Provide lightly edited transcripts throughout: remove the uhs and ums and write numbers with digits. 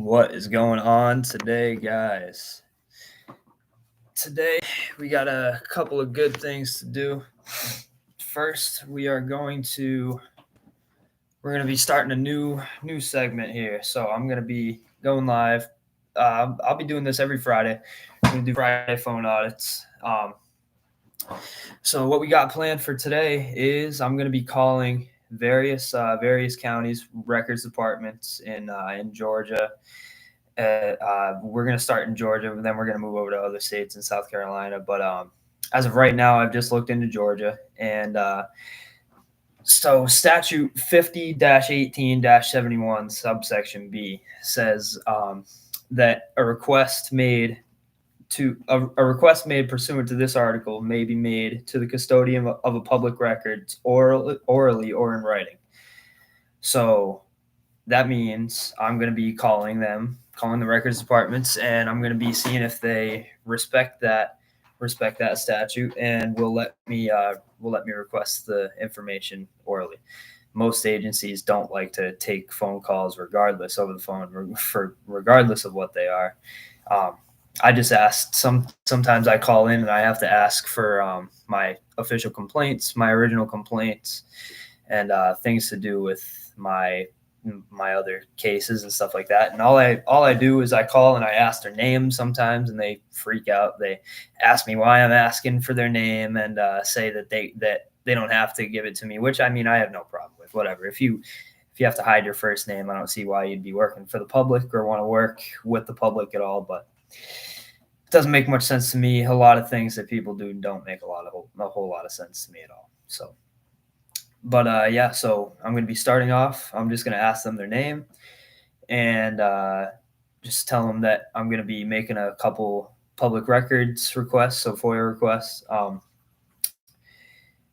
What is going on today, guys? Today we got a couple of good things to do. First, we're going to be starting a new segment here. So I'm going to be going live. I'll be doing this every Friday. I'm going to do Friday phone audits. So what we got planned for today is I'm going to be calling various counties, records departments in Georgia. We're going to start in Georgia, and then we're going to move over to other states in South Carolina. But as of right now, I've just looked into Georgia, and so statute 50-18-71 subsection B says that a request made pursuant to this article may be made to the custodian of a public record orally or in writing. So that means I'm going to be calling the records departments, and I'm going to be seeing if they respect that statute, and will let me request the information orally. Most agencies don't like to take phone calls regardless over the phone, regardless of what they are. I just asked. Sometimes I call in and I have to ask for my official complaints, my original complaints, and things to do with my other cases and stuff like that. And all I do is I call and I ask their name sometimes, and they freak out. They ask me why I'm asking for their name, and say that they don't have to give it to me, which I mean, I have no problem with. Whatever. If you have to hide your first name, I don't see why you'd be working for the public or want to work with the public at all. But it doesn't make much sense to me. A lot of things that people do don't make a whole lot of sense to me at all. So. But yeah, so I'm going to be starting off. I'm just going to ask them their name, and just tell them that I'm going to be making a couple public records requests, so FOIA requests.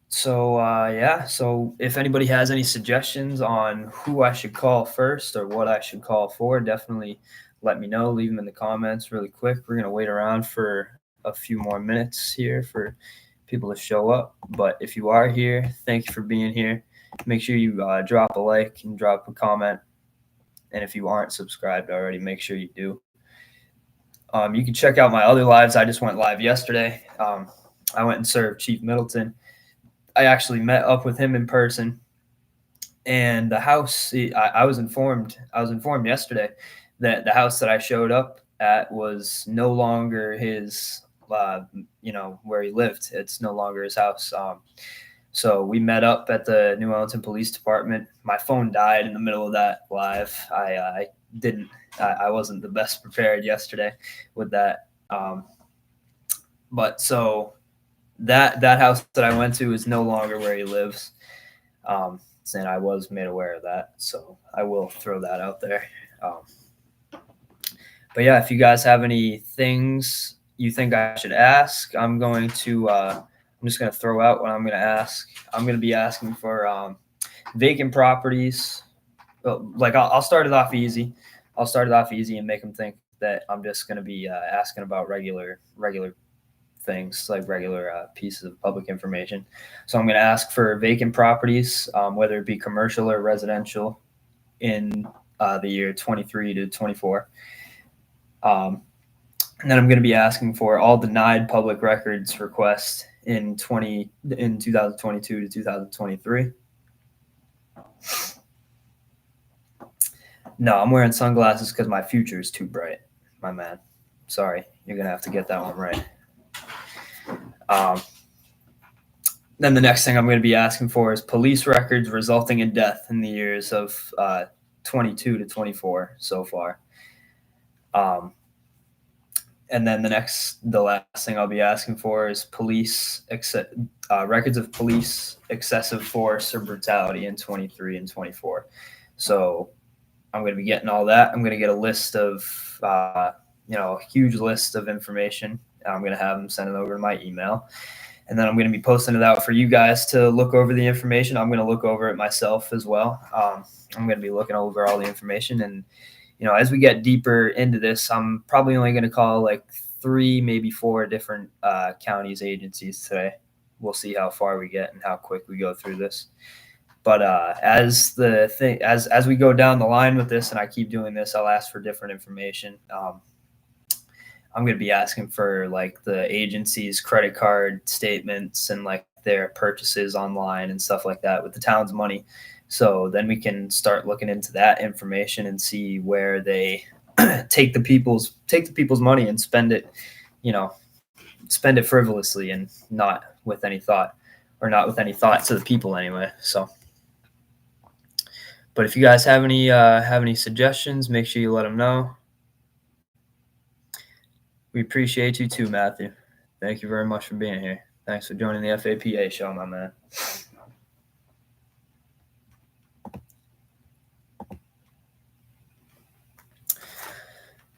So if anybody has any suggestions on who I should call first or what I should call for, definitely let me know. Leave them in the comments really quick. We're going to wait around for a few more minutes here for people to show up. But if you are here, thank you for being here. Make sure you drop a like and drop a comment. And if you aren't subscribed already, make sure you do. You can check out my other lives. I just went live yesterday. I went and served Chief Middleton. I actually met up with him in person. And the house, I was informed yesterday that the house that I showed up at was no longer his, where he lived. It's no longer his house. So we met up at the New Ellington Police Department. My phone died in the middle of that live. I wasn't the best prepared yesterday with that. But so that house that I went to is no longer where he lives. And I was made aware of that. So I will throw that out there. But yeah, if you guys have any things you think I should ask, I'm just going to throw out what I'm going to ask. I'm going to be asking for vacant properties. Like I'll start it off easy. And make them think that I'm just going to be asking about regular things, like regular pieces of public information. So I'm going to ask for vacant properties, whether it be commercial or residential, in the year 23 to 24. And then I'm going to be asking for all denied public records requests in 2022 to 2023. No, I'm wearing sunglasses because my future is too bright, my man. Sorry, you're going to have to get that one right. Then the next thing I'm going to be asking for is police records resulting in death in the years of 22 to 24 so far. And then the last thing I'll be asking for is records of police excessive force or brutality in 23 and 24. So I'm going to be getting all that. I'm going to get a list of, a huge list of information. I'm going to have them send it over to my email. And then I'm going to be posting it out for you guys to look over the information. I'm going to look over it myself as well. I'm going to be looking over all the information. And, as we get deeper into this, I'm probably only going to call like 3, maybe 4 different counties, agencies today. We'll see how far we get and how quick we go through this. But as we go down the line with this, and I keep doing this, I'll ask for different information. I'm going to be asking for like the agency's credit card statements and like their purchases online and stuff like that with the town's money. So then we can start looking into that information and see where they take the people's money and spend it, spend it frivolously and not with any thought to the people anyway. So, but if you guys have any suggestions, make sure you let them know. We appreciate you too, Matthew. Thank you very much for being here. Thanks for joining the FAPA show, my man.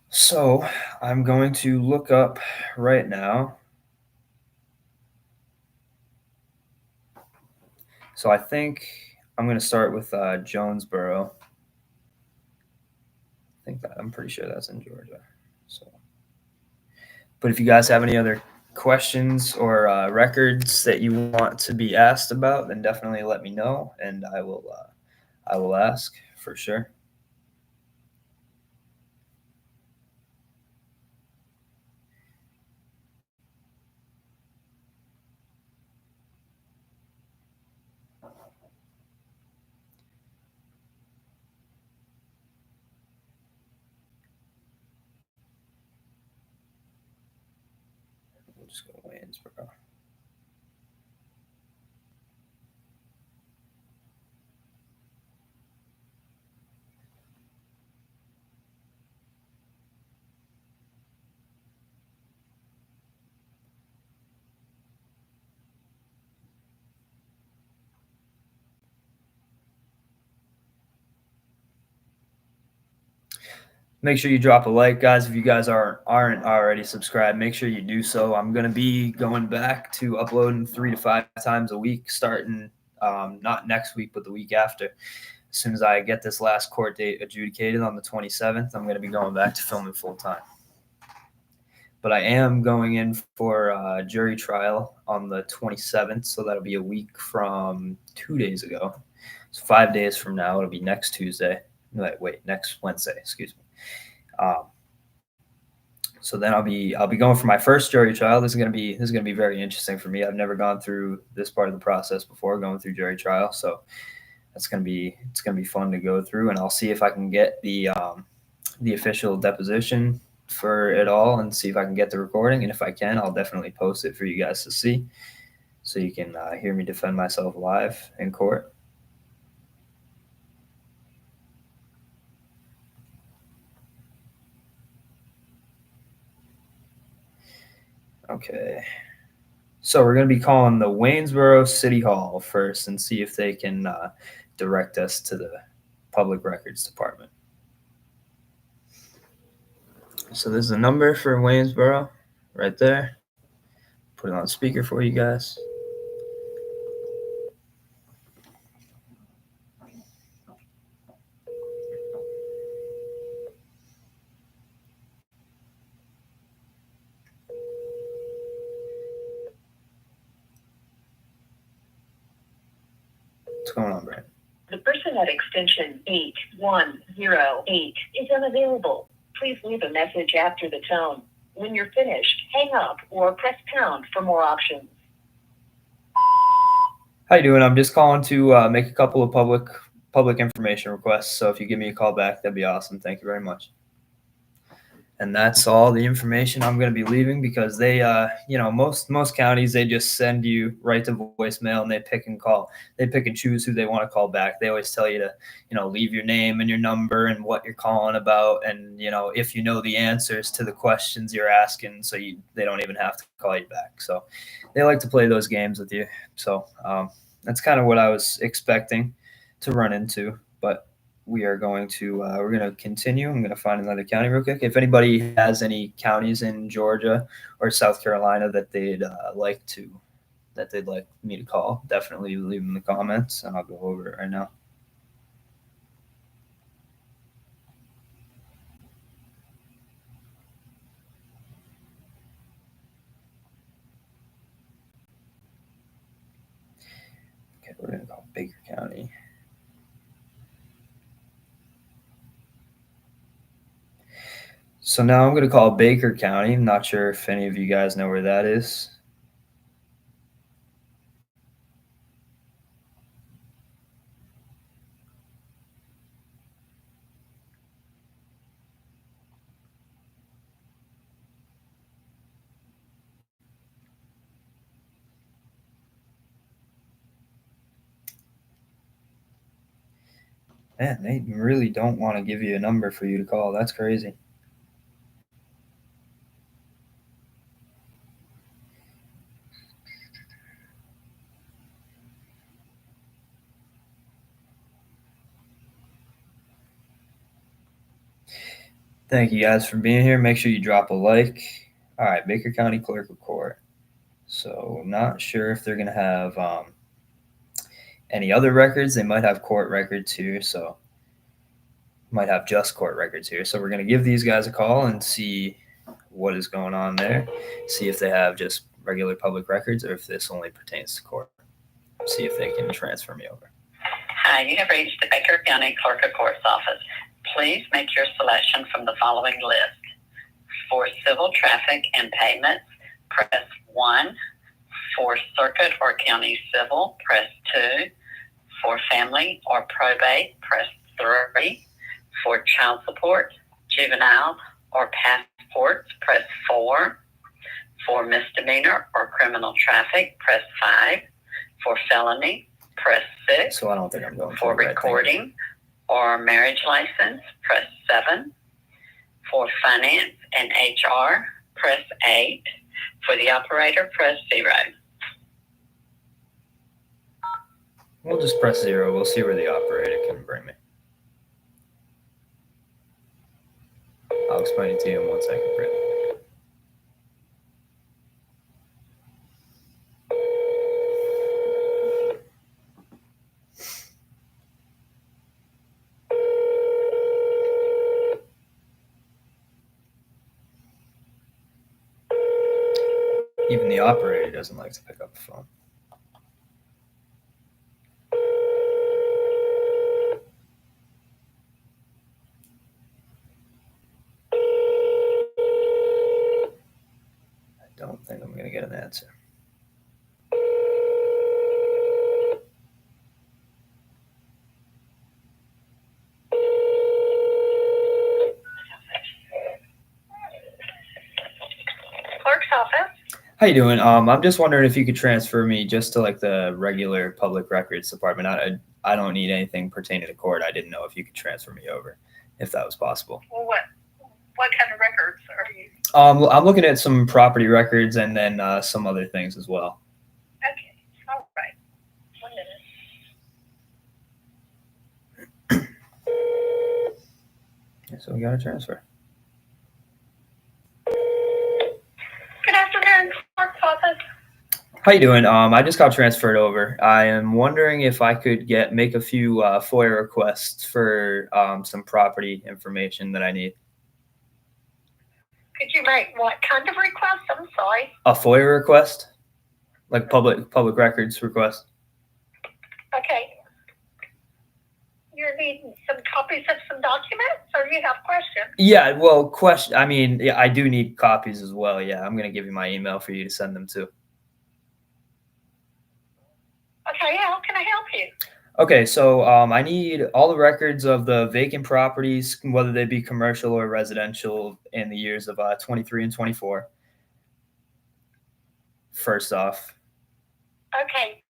So I'm going to look up right now. So I think I'm going to start with Jonesboro. I'm pretty sure that's in Georgia. So, but if you guys have any other questions or records that you want to be asked about, then definitely let me know, and I will ask for sure. We'll just go Waynesboro. Make sure you drop a like, guys. If you guys aren't already subscribed, make sure you do so. I'm going to be going back to uploading 3 to 5 times a week, starting not next week, but the week after. As soon as I get this last court date adjudicated on the 27th, I'm going to be going back to filming full time. But I am going in for a jury trial on the 27th, so that'll be a week from 2 days ago. So 5 days from now, it'll be next Tuesday. Next Wednesday, excuse me. So then I'll be going for my first jury trial. This is gonna be very interesting for me. I've never gone through this part of the process before, going through jury trial. So it's gonna be fun to go through, and I'll see if I can get the official deposition for it all and see if I can get the recording. And if I can, I'll definitely post it for you guys to see, so you can hear me defend myself live in court. Okay. So we're going to be calling the Waynesboro City Hall first and see if they can direct us to the Public Records Department. So this is a number for Waynesboro right there. Put it on speaker for you guys. What's going on, Brad? The person at extension 8108 is unavailable. Please leave a message after the tone. When you're finished, hang up or press pound for more options. How you doing? I'm just calling to make a couple of public information requests. So if you give me a call back, that'd be awesome. Thank you very much. And that's all the information I'm going to be leaving, because they, most counties, they just send you right to voicemail and they pick and choose who they want to call back. They always tell you to, leave your name and your number and what you're calling about. And, if you know the answers to the questions you're asking, so they don't even have to call you back. So they like to play those games with you. So that's kind of what I was expecting to run into, but we're going to continue. I'm going to find another county real quick. If anybody has any counties in Georgia or South Carolina that they'd like me to call, definitely leave them in the comments, and I'll go over it right now. Okay, we're going to call Baker County. So now I'm going to call Baker County. I'm not sure if any of you guys know where that is. Man, they really don't want to give you a number for you to call. That's crazy. Thank you guys for being here. Make sure you drop a like. All right, Baker County Clerk of Court. So not sure if they're going to have any other records. They might have court records here, so might have just court records here. So we're going to give these guys a call and see what is going on there. See if they have just regular public records or if this only pertains to court. See if they can transfer me over. Hi, you have reached the Baker County Clerk of Court's office. Please make your selection from the following list. For civil traffic and payments, press 1. For circuit or county civil, press 2. For family or probate, press 3. For child support, juvenile, or passports, press 4. For misdemeanor or criminal traffic, press 5. For felony, press 6. So I don't think I'm going For the right recording thing. or marriage license, press 7. For finance and HR, press 8. For the operator, press 0. We'll just press 0. We'll see where the operator can bring me. I'll explain it to you in 1 second, Britt. Even the operator doesn't like to pick up the phone. I don't think I'm going to get an answer. Clerk's office. How you doing? I'm just wondering if you could transfer me just to like the regular public records department. I don't need anything pertaining to court. I didn't know if you could transfer me over, if that was possible. Well, what kind of records are you? I'm looking at some property records and then some other things as well. Okay, all right. 1 minute. Yeah, so we got a transfer. Good afternoon, clerk's office. How you doing? I just got transferred over. I am wondering if I could make a few FOIA requests for some property information that I need. Could you make what kind of request? I'm sorry. A FOIA request, like public records request. Okay. You're needing some copies of some documents, or you have questions? Yeah, well, I mean, yeah, I do need copies as well. Yeah, I'm gonna give you my email for you to send them to. Okay, how can I help you? Okay, so I need all the records of the vacant properties, whether they be commercial or residential, in the years of 23 and 24. First off. Okay,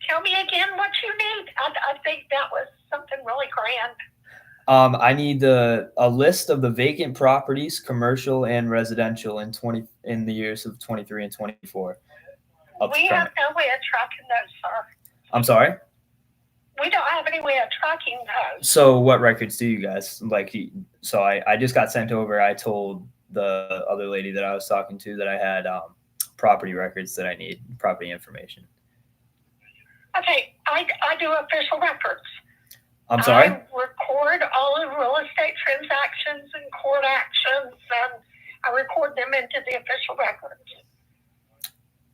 tell me again what you need. I think that was something really grand. I need a list of the vacant properties, commercial and residential, in the years of 23 and 24. We have no way of tracking those, sir. I'm sorry? We don't have any way of tracking those. So what records do you guys like? So I just got sent over. I told the other lady that I was talking to that I had property records that I need, property information. Okay, I do official records. I'm sorry? I record all the real estate transactions and court actions, and I record them into the official records.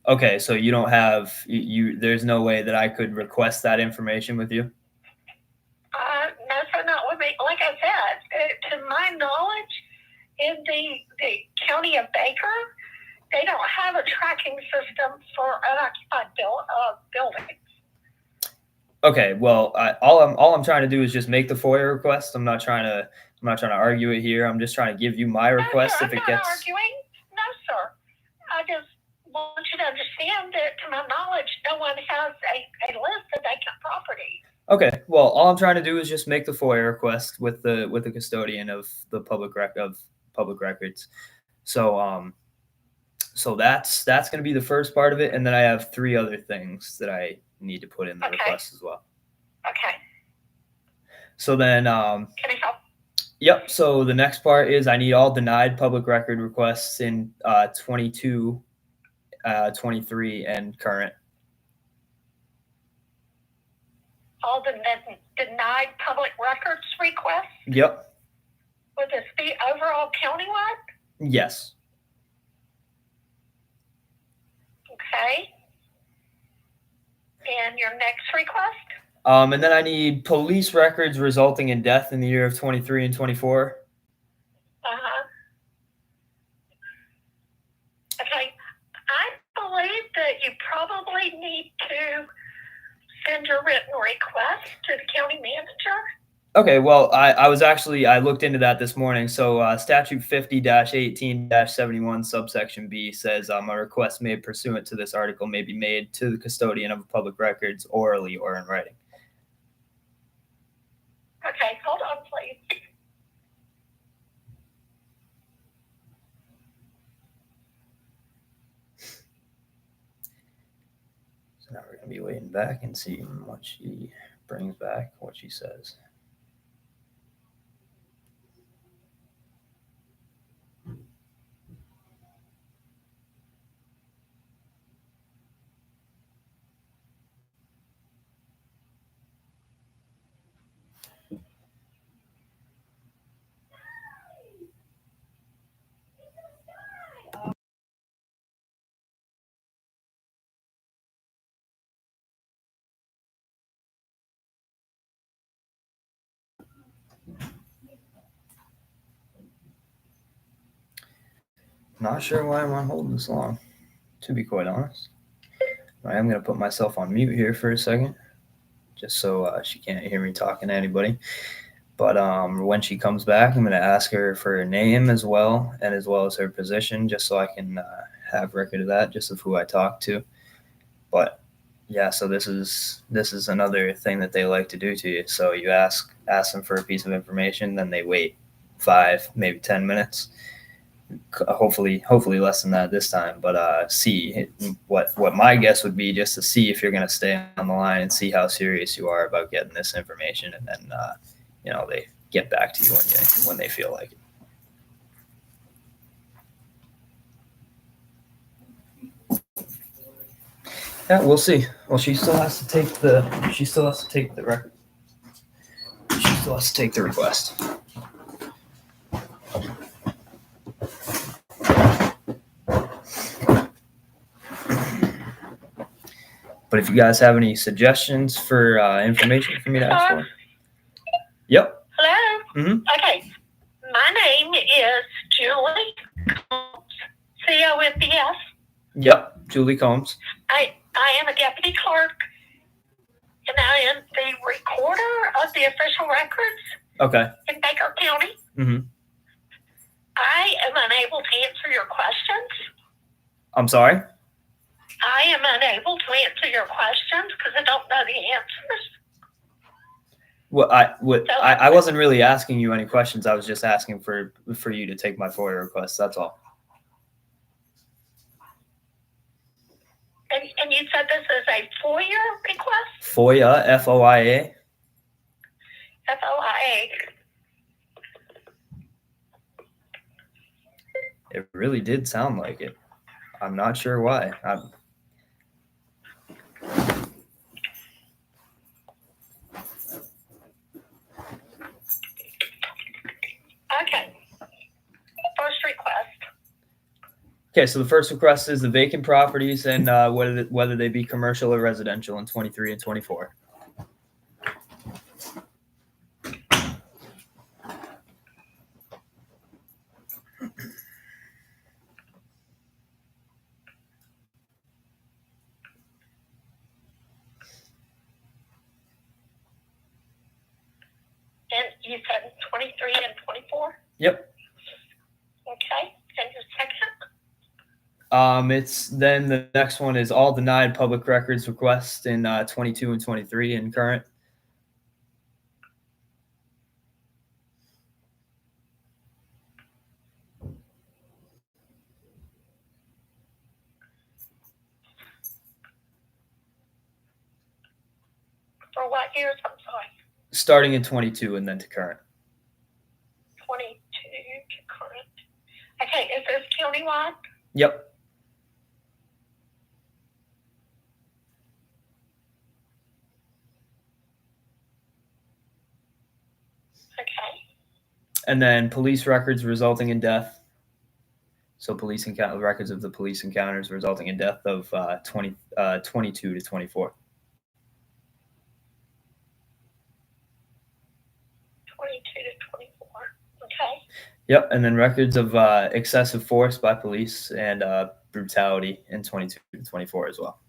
Okay, so you don't have you. There's no way that I could request that information with you. No, sir, not with me. Like I said, to my knowledge, in the county of Baker, they don't have a tracking system for unoccupied buildings. Okay, well, all I'm trying to do is just make the FOIA request. I'm not trying to argue it here. I'm just trying to give you my request. No, sir, If it I'm not gets arguing. No, sir. I just want you to understand that, to my knowledge, no one has a list of vacant property. okay, well, all I'm trying to do is just make the FOIA request with the custodian of the public records. So so that's going to be the first part of it, and then I have 3 other things that I need to put in the Okay. request as well. Okay. So then Can I help? yep, so the next part is I need all denied public record requests in 22, 23, and current. All the denied public records requests? Yep. Would this be overall countywide? Yes. Okay. And your next request? And then I need police records resulting in death in the year of 23 and 24. Uh-huh. Okay. I believe that you probably need to send your written request to the county manager. Okay, well, I looked into that this morning. So statute 50-18-71 subsection B says a request made pursuant to this article may be made to the custodian of public records orally or in writing. Okay, hold on, please. So now we're going to be waiting back and seeing what she brings back, what she says. Not sure why I'm on hold this long, to be quite honest. I am going to put myself on mute here for a second, just so she can't hear me talking to anybody. But when she comes back, I'm going to ask her for her name as well, and as well as her position, just so I can have record of that, just of who I talked to. But yeah, so this is another thing that they like to do to you. So you ask them for a piece of information, then they wait 5, maybe 10 minutes. Hopefully less than that this time, but see what my guess would be, just to see if you're going to stay on the line and see how serious you are about getting this information, and then they get back to you when they feel like it. Yeah, we'll see. Well, she still has to take the record. She still has to take the request. But if you guys have any suggestions for information for me to ask for. Yep. Hello? Mm-hmm. Okay. My name is Julie Combs, C-O-M-B-S. Yep, Julie Combs. I am a deputy clerk, and I am the recorder of the official records Okay. in Baker County. Mm-hmm. I am unable to answer your questions. I'm sorry? I am unable to answer your questions because I don't know the answers. Well, I wasn't really asking you any questions. I was just asking for you to take my FOIA request. That's all. And you said this is a FOIA request? FOIA, F-O-I-A. F-O-I-A. It really did sound like it. I'm not sure why. Okay. First request. Okay, so the first request is the vacant properties and whether they be commercial or residential in 23 and 24. And you said 23 and 24? Yep. Okay. And your second? It's then the next one is all denied public records requests in 22 and 23 and current. For what years? I'm sorry. Starting in 22 and then to current. 22 to current. Okay. Is this countywide? Yep. Okay. And then police records resulting in death. So police records of the police encounters resulting in death of 22 to 24. 22 to 24. Okay. Yep. And then records of excessive force by police and brutality in 22 to 24 as well.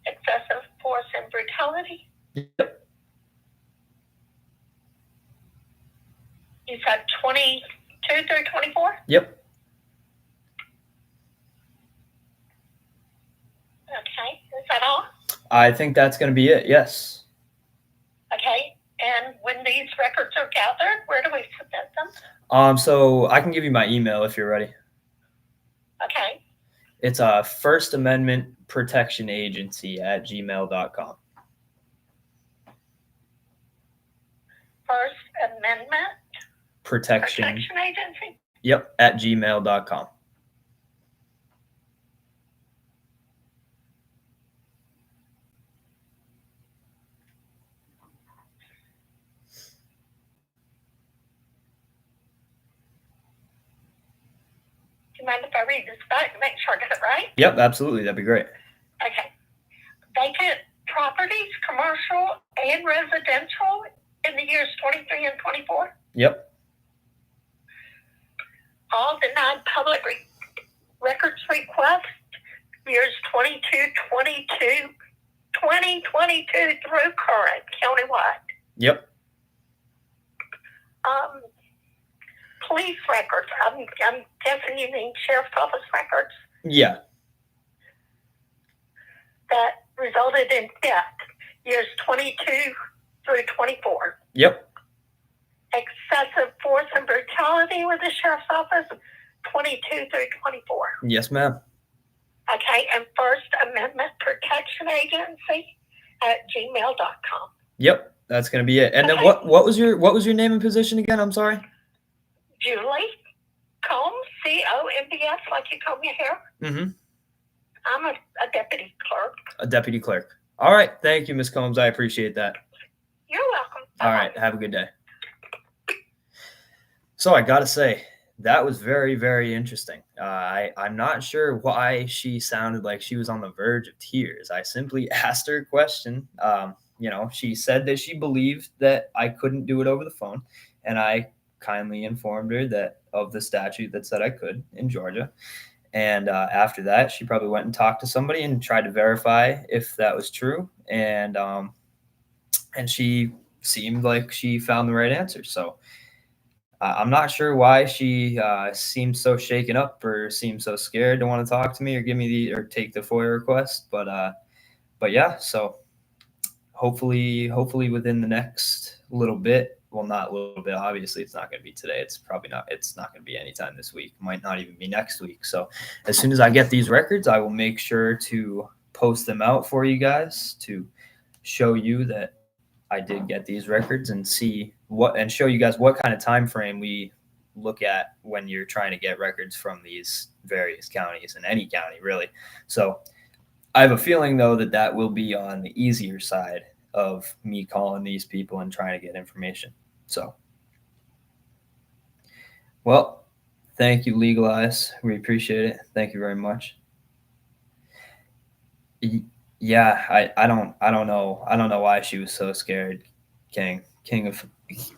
Excessive force and brutality. Yep. You said 22 through 24? Yep. Okay. Is that all? I think that's going to be it. Yes. Okay. And when these records are gathered, where do we submit them? So I can give you my email if you're ready. Okay. It's First Amendment Protection Agency at gmail.com. First Amendment Protection. Agency? Yep. At gmail.com. Do you mind if I read this back to make sure I get it right? Yep. Absolutely. That'd be great. Okay. Vacant properties, commercial and residential in the years 23 and 24. Yep. All denied public records request years 2022 through current countywide. Yep. Police records. I'm guessing you mean sheriff's office records Yeah. that resulted in death years 22 through 24. Yep. Excessive force and brutality with the sheriff's office 22 through 24. Yes, ma'am. Okay, and First Amendment Protection Agency at gmail.com. Yep. That's going to be it. And then Okay. what was your name and position again? I'm sorry. Julie Combs, COMBS, like you comb your hair. Mm-hmm. I'm a deputy clerk. A deputy clerk. All right. Thank you, Ms. Combs. I appreciate that. You're welcome. All right. Have a good day. So I got to say, that was very, very interesting. I'm not sure why she sounded like she was on the verge of tears. I simply asked her a question. She said that she believed that I couldn't do it over the phone. And I kindly informed her that of the statute that said I could in Georgia. And after that, she probably went and talked to somebody and tried to verify if that was true. And she seemed like she found the right answer. So I'm not sure why she seemed so shaken up or seemed so scared to want to talk to me or take the FOIA request. But yeah, so hopefully within the next little bit. Well, not a little bit. Obviously, it's not going to be today. It's not going to be anytime this week. Might not even be next week. So as soon as I get these records, I will make sure to post them out for you guys to show you that I did get these records and show you guys what kind of time frame we look at when you're trying to get records from these various counties and any county really. So I have a feeling though that will be on the easier side of me calling these people and trying to get information. So, well, thank you, Legalize. We appreciate it. Thank you very much. Yeah, I don't know why she was so scared. King of,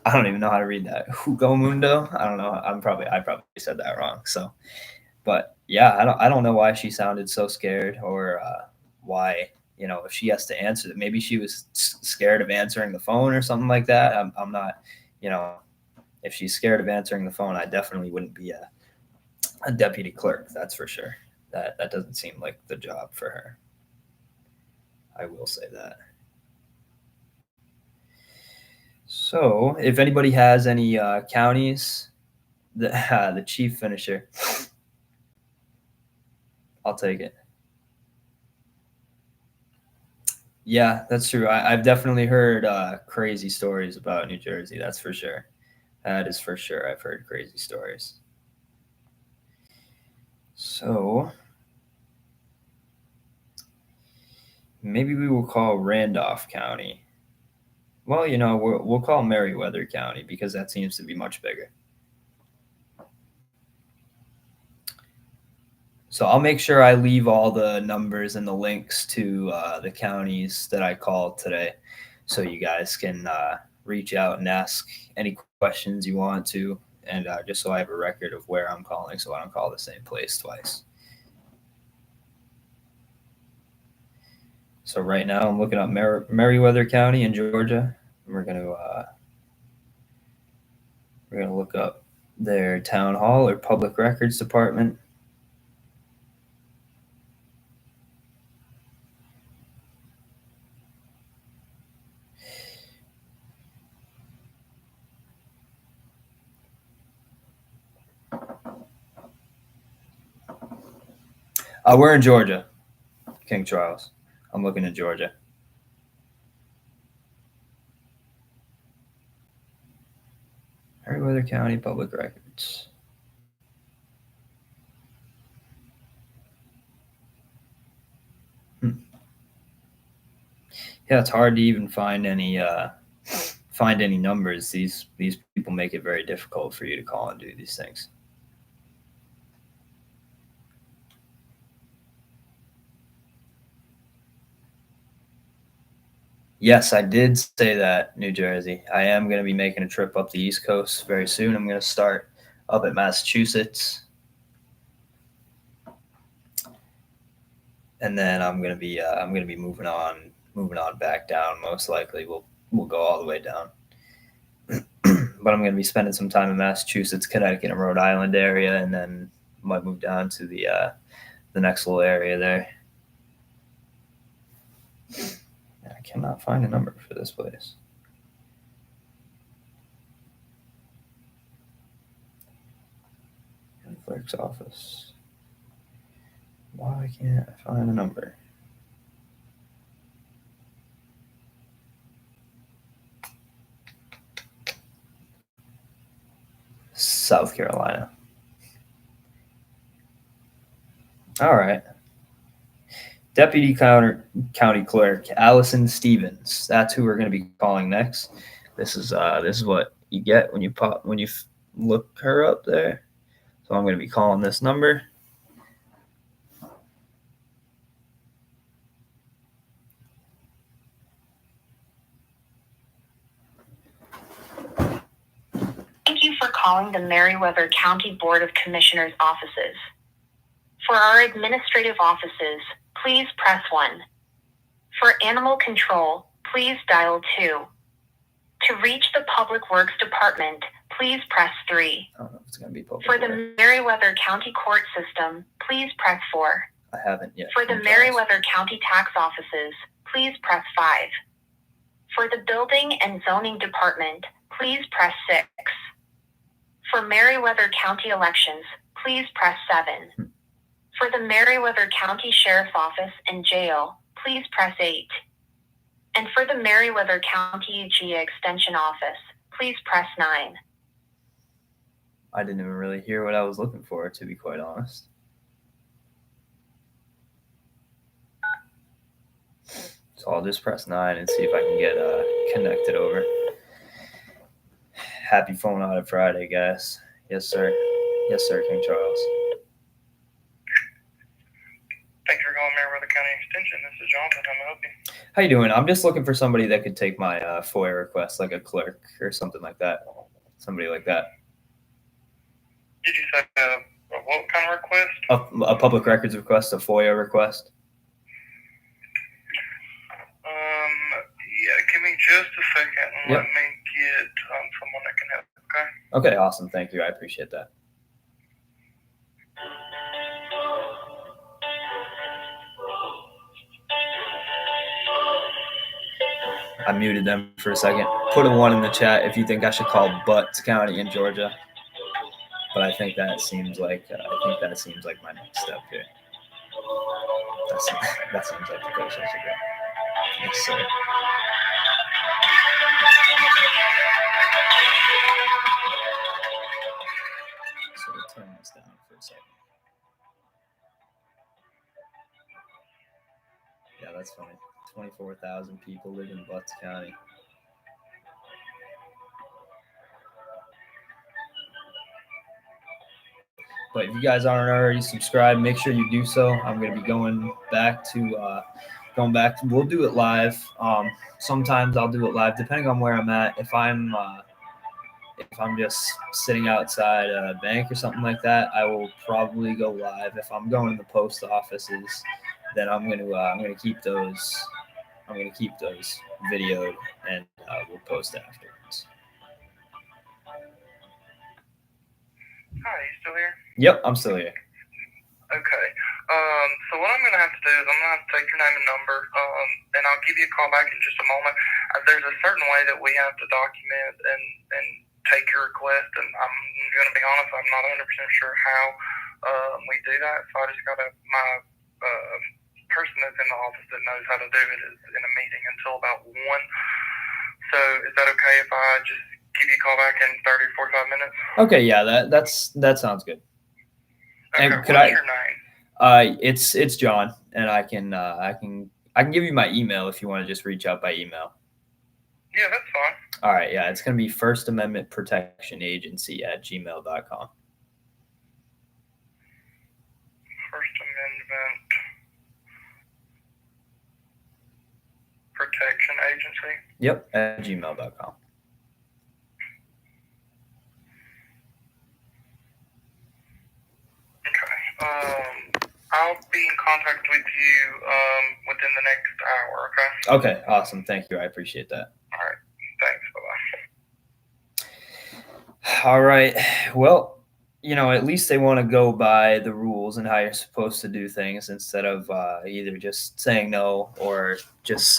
I don't even know how to read that. Hugo Mundo. I don't know. I probably said that wrong. So, but yeah, I don't know why she sounded so scared, or why, if she has to answer that, maybe she was scared of answering the phone or something like that. I'm not, if she's scared of answering the phone, I definitely wouldn't be a deputy clerk. That's for sure. That doesn't seem like the job for her. I will say that. So, if anybody has any counties, the chief finisher, I'll take it. Yeah, that's true. I've definitely heard crazy stories about New Jersey. That's for sure. That is for sure. I've heard crazy stories. So, maybe we will call Randolph County. Well, we'll call Merryweather County because that seems to be much bigger. So I'll make sure I leave all the numbers and the links to the counties that I called today, so you guys can reach out and ask any questions you want to, and just so I have a record of where I'm calling, so I don't call the same place twice. So right now I'm looking up Merryweather County in Georgia. We're gonna look up their town hall or public records department. We're in Georgia, King Charles. I'm looking at Georgia. Merryweather County Public Records. Yeah, it's hard to even find any numbers. These people make it very difficult for you to call and do these things. Yes, I did say that, New Jersey. I am going to be making a trip up the East Coast very soon. I'm going to start up at Massachusetts, and then I'm going to be moving on back down. Most likely, we'll go all the way down. But I'm going to be spending some time in Massachusetts, Connecticut, and Rhode Island area, and then might move down to the next little area there. I cannot find a number for this place. Clerk's office. Why can't I find a number? South Carolina. All right. Deputy County Clerk Allison Stevens. That's who we're going to be calling next. This is what you get when you look her up there. So I'm going to be calling this number. Thank you for calling the Merryweather County Board of Commissioners offices. For our administrative offices, please press 1. For animal control, please dial 2. To reach the Public Works Department, please press 3. I don't know if it's going to be public. For the Merryweather County Court System, please press 4. I haven't yet. For the Merryweather County Tax Offices, please press 5. For the Building and Zoning Department, please press 6. For Merryweather County Elections, please press 7. For the Merryweather County Sheriff's Office and Jail, please press 8. And for the Merryweather County UGA Extension Office, please press 9. I didn't even really hear what I was looking for, to be quite honest. So I'll just press 9 and see if I can get connected over. Happy Phone Audit Friday, guys. Yes, sir. Yes, sir, King Charles. Thanks for calling Merryweather County Extension. This is Jonathan. How may I help you? How you doing? I'm just looking for somebody that could take my FOIA request, like a clerk or something like that. Somebody like that. Did you say what kind of request? A public records request, a FOIA request. Yeah, give me just a second and Yep. let me get someone that can help, okay? Okay, awesome. Thank you. I appreciate that. I muted them for a second. Put a 1 in the chat if you think I should call Barto County in Georgia. But I think that seems like my next step here. That seems like the place I should go. Yes, sir. So we'll turn this down for a second. Yeah, that's funny. 24,000 people live in Barto County. But if you guys aren't already subscribed, make sure you do so. I'm going to be going back to. We'll do it live. Sometimes I'll do it live, depending on where I'm at. If I'm just sitting outside a bank or something like that, I will probably go live. If I'm going to the post offices, then I'm gonna keep those. I'm gonna keep those videoed, and we'll post afterwards. Hi, you still here? Yep, I'm still here. Okay. So what I'm going to have to do is I'm going to have to take your name and number, and I'll give you a call back in just a moment. There's a certain way that we have to document and take your request, and I'm going to be honest, I'm not 100% sure how we do that. So I just got my person that's in the office that knows how to do it is in a meeting until about 1. So is that okay if I just give you a call back in 30 or 45 minutes? Okay, yeah, that sounds good. Okay, And what's your name? It's John, and I can give you my email if you want to just reach out by email. Yeah, that's fine. All right, yeah, it's going to be First Amendment Protection Agency @gmail.com. First Amendment Protection Agency? Yep, @gmail.com. I'll be in contact with you within the next hour, okay? Okay, awesome. Thank you. I appreciate that. All right. Thanks. Bye-bye. All right. Well, at least they want to go by the rules and how you're supposed to do things instead of either just saying no or just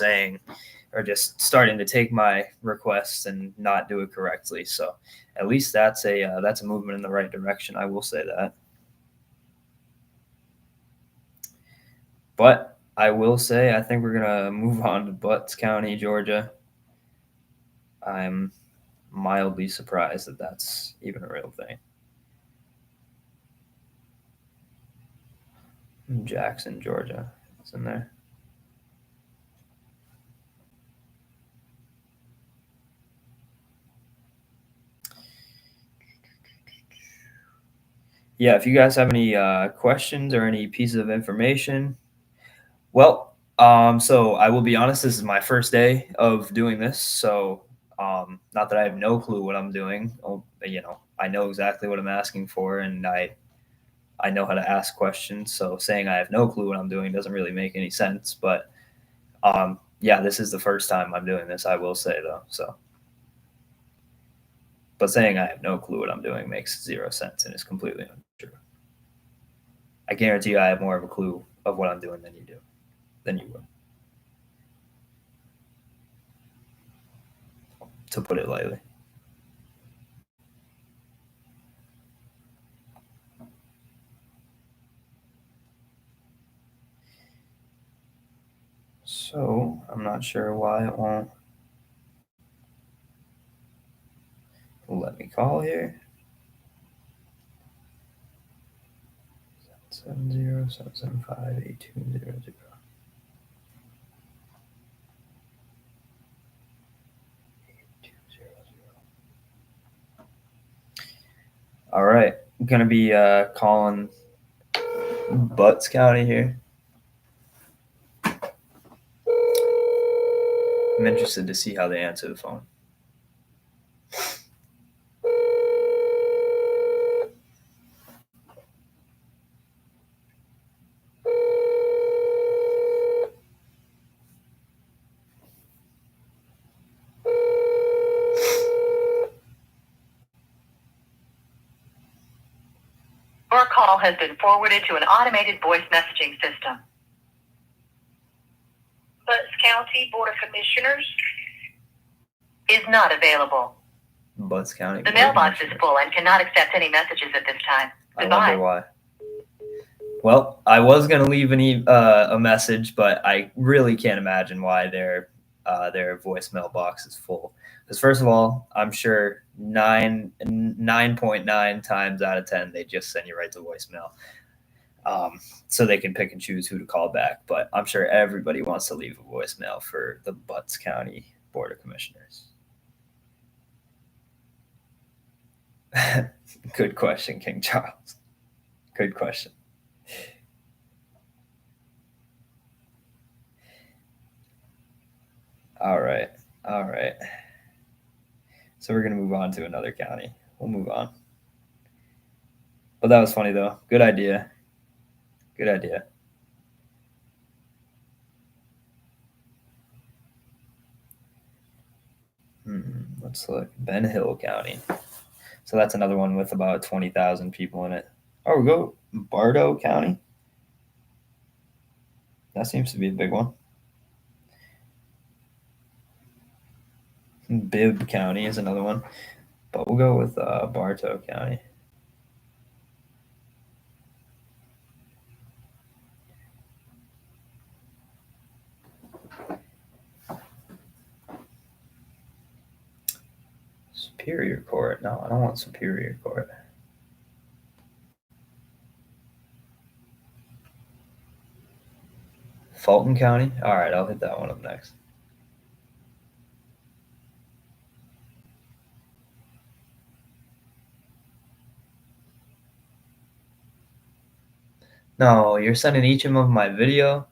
starting to take my requests and not do it correctly. So at least that's a movement in the right direction. I will say that. But I will say, I think we're going to move on to Barto County, Georgia. I'm mildly surprised that that's even a real thing. Jackson, Georgia. It's in there. Yeah, if you guys have any questions or any pieces of information, well, so I will be honest, this is my first day of doing this. So not that I have no clue what I'm doing. I know exactly what I'm asking for, and I know how to ask questions. So saying I have no clue what I'm doing doesn't really make any sense. But yeah, this is the first time I'm doing this, I will say, though. So, but saying I have no clue what I'm doing makes 0 sense and is completely untrue. I guarantee you I have more of a clue of what I'm doing than you would. To put it lightly. So I'm not sure why it won't let me call here. 707758200. All right. I'm going to be calling Butts County here. I'm interested to see how they answer the phone. Your call has been forwarded to an automated voice messaging system. Butts County Board of Commissioners. Is not available. Butts County. The mailbox is full and cannot accept any messages at this time. I Goodbye. wonder why. Well, I was going to leave a message, but I really can't imagine why their voicemail box is full. Because first of all, I'm sure 9.9 times out of 10 they just send you right to voicemail, so they can pick and choose who to call back. But I'm sure everybody wants to leave a voicemail for the Butts County Board of Commissioners. Good question, King Charles. Good question. All right. So we're going to move on to another county. We'll move on. But that was funny, though. Good idea. Let's look. Ben Hill County. So that's another one with about 20,000 people in it. Oh, we go Barto County. That seems to be a big one. Bibb County is another one, but we'll go with Bartow County. Superior Court. No, I don't want Superior Court. Fulton County. All right, I'll hit that one up next. No, you're sending each of them my video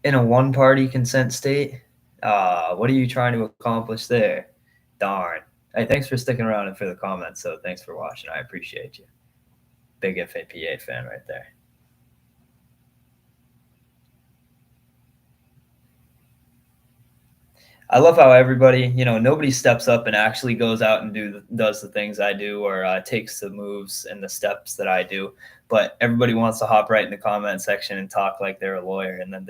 in a one-party consent state? What are you trying to accomplish there? Darn. Hey, thanks for sticking around and for the comments. So thanks for watching. I appreciate you. Big FAPA fan right there. I love how everybody, nobody steps up and actually goes out and does the things I do, or takes the moves and the steps that I do. But everybody wants to hop right in the comment section and talk like they're a lawyer, and then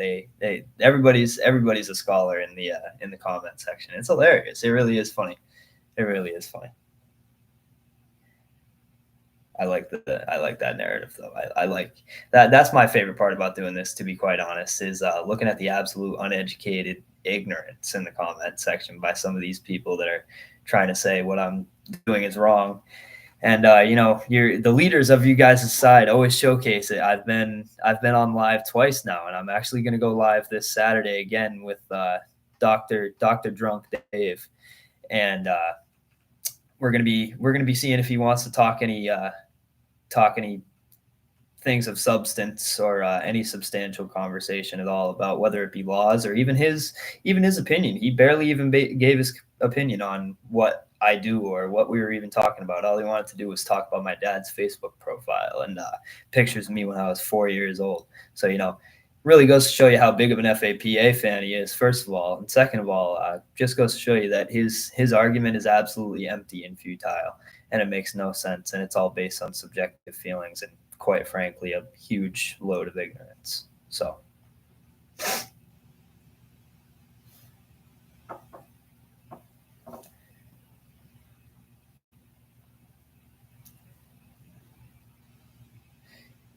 everybody's a scholar in the comment section. It's hilarious. It really is funny. I like that narrative, though. I like that. That's my favorite part about doing this, to be quite honest, is looking at the absolute uneducated ignorance in the comment section by some of these people that are trying to say what I'm doing is wrong. And you're the leaders of you guys' side always showcase it. I've been on live twice now, and I'm actually going to go live this Saturday again with Dr. Drunk Dave, and we're gonna be seeing if he wants to talk any things of substance, or any substantial conversation at all about whether it be laws or even his opinion. He barely even gave his opinion on what I do or what we were even talking about. All he wanted to do was talk about my dad's Facebook profile and pictures of me when I was 4 years old. So, really goes to show you how big of an FAPA fan he is, first of all. And second of all, just goes to show you that his argument is absolutely empty and futile, and it makes no sense. And it's all based on subjective feelings and, quite frankly, a huge load of ignorance. So.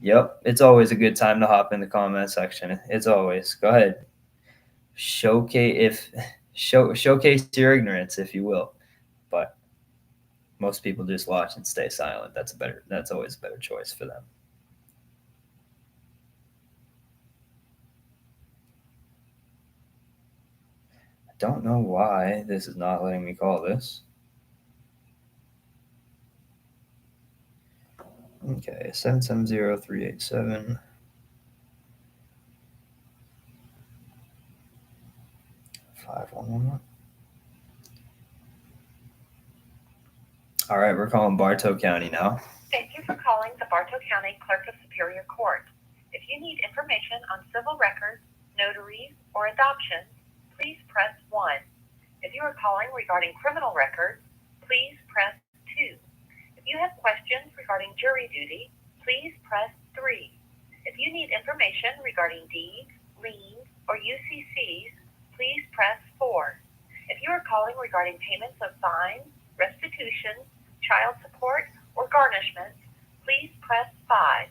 Yep, it's always a good time to hop in the comment section. It's always. Go ahead. Showcase your ignorance, if you will. But most people just watch and stay silent. That's always a better choice for them. I don't know why this is not letting me call this. Okay, 770-387. 5111. All right, we're calling Barto County now. Thank you for calling the Barto County Clerk of Superior Court. If you need information on civil records, notaries, or adoptions, please press 1. If you are calling regarding criminal records, please press 2. If you have questions regarding jury duty, please press 3. If you need information regarding deeds, liens, or UCCs, please press 4. If you are calling regarding payments of fines, restitution, child support, or garnishments, please press 5.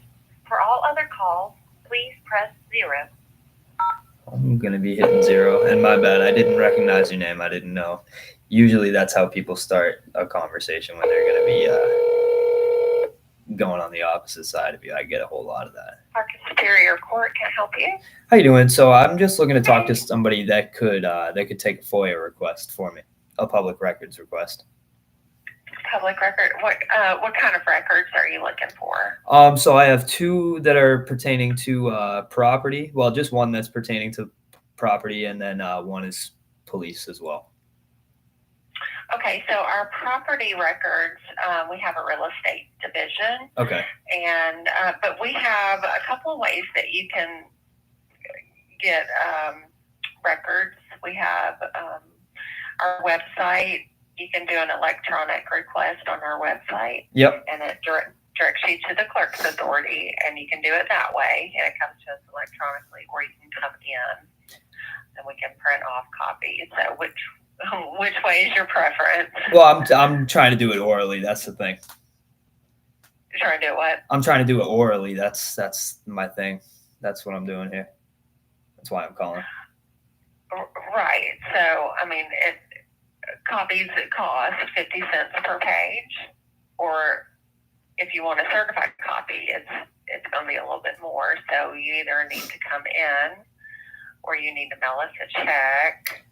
For all other calls, please press 0. I'm going to be hitting 0. And my bad, I didn't recognize your name. I didn't know. Usually that's how people start a conversation when they're going to be going on the opposite side of you. I get a whole lot of that. Clerk of Superior Court can help you. How you doing? So I'm just looking to talk to somebody that could take a FOIA request for me, a public records request. Public record. What kind of records are you looking for? So I have 2 that are pertaining to property. Well, just one that's pertaining to property, and then one is police as well. Okay, so our property records, we have a real estate division, Okay. and but we have a couple of ways that you can get records. We have our website. You can do an electronic request on our website. Yep. And it directs you to the clerk's authority, and you can do it that way, and it comes to us electronically, or you can come in, and we can print off copies. So which way is your preference? Well, I'm trying to do it orally. That's the thing. You're trying to do what? I'm trying to do it orally. That's my thing. That's what I'm doing here. That's why I'm calling. Right. So, I mean, copies that cost 50 cents per page, or if you want a certified copy, it's going to be a little bit more. So you either need to come in, or you need to mail us a check.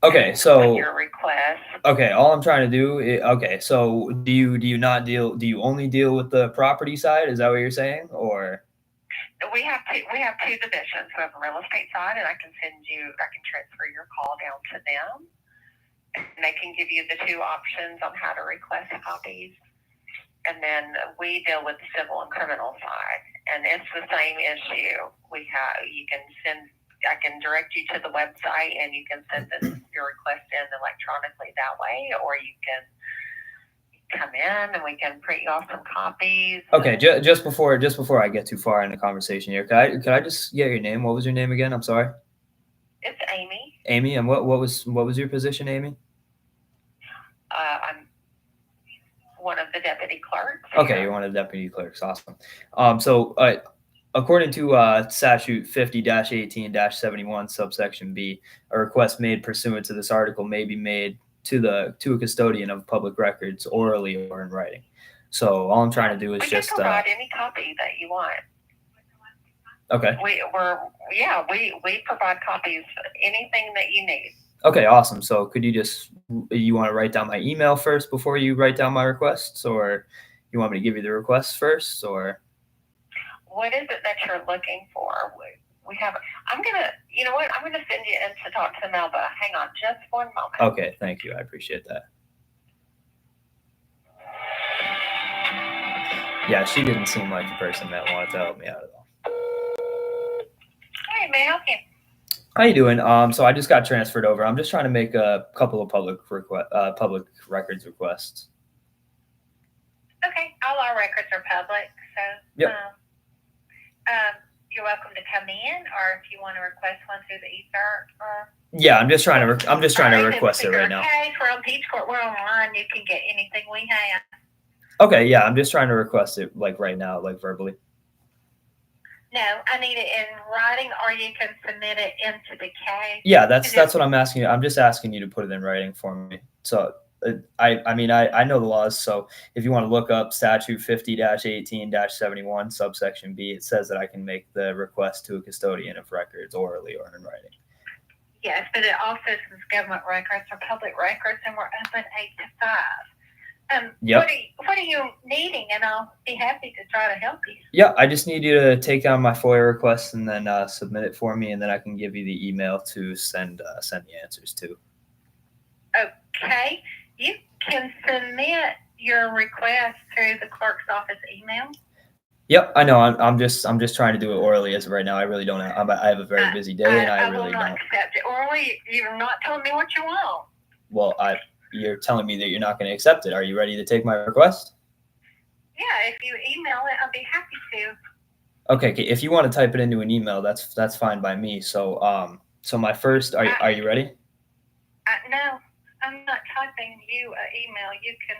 Okay, so your request. Okay, all I'm trying to do is, so do you only deal with the property side? Is that what you're saying? Or We have two divisions. We have a real estate side, and I can transfer your call down to them, and they can give you the 2 options on how to request copies. And then we deal with the civil and criminal side, and it's the same issue. I can direct you to the website, and you can send your request in electronically that way, or you can come in and we can print you off some copies. Okay, just before I get too far in the conversation here, could I just get your name? What was your name again? I'm sorry. It's Amy. Amy, and what was your position, Amy? I'm one of the deputy clerks. Okay, you're one of the deputy clerks. Awesome. So according to statute 50-18-71 subsection B, a request made pursuant to this article may be made to a custodian of public records orally or in writing. So all I'm trying to do is we just can provide any copy that you want. Okay. We provide copies, anything that you need. Okay, awesome. So could you want to write down my email first before you write down my requests, or you want me to give you the requests first, or? What is it that you're looking for? We have, I'm going to send you in to talk to Melba. Hang on just one moment. Okay, thank you. I appreciate that. Yeah, she didn't seem like the person that wanted to help me out at all. Hey, may I help you? How you doing? So I just got transferred over. I'm just trying to make a couple of public records requests. Okay, all our records are public, so yep. You're welcome to come in, or if you want to request one through the ether. Yeah, I'm just trying to request it right now. Okay, we're on Peach Court. We're online. You can get anything we have. Okay, yeah, I'm just trying to request it like right now, like verbally. No, I need it in writing, or you can submit it into the case. Yeah, that's what I'm asking you. I'm just asking you to put it in writing for me. So I know the laws. So if you want to look up statute 50-18-71 subsection B, it says that I can make the request to a custodian of records orally or in writing. Yes, but it also says government records are public records, and we're open 8 to 5. Yep. What are you needing? And I'll be happy to try to help you. Yeah, I just need you to take down my FOIA request and then submit it for me, and then I can give you the email to send the answers to. Okay. You can submit your request through the clerk's office email. Yep, I know. I'm just trying to do it orally as of right now. I really don't. I have a very busy day, and I really will not don't. accept it orally. You're not telling me what you want. Well, you're telling me that you're not going to accept it. Are you ready to take my request? Yeah, if you email it, I'll be happy to. Okay. If you want to type it into an email, that's fine by me. So so my first. Are you ready? No, I'm not typing you an email. You can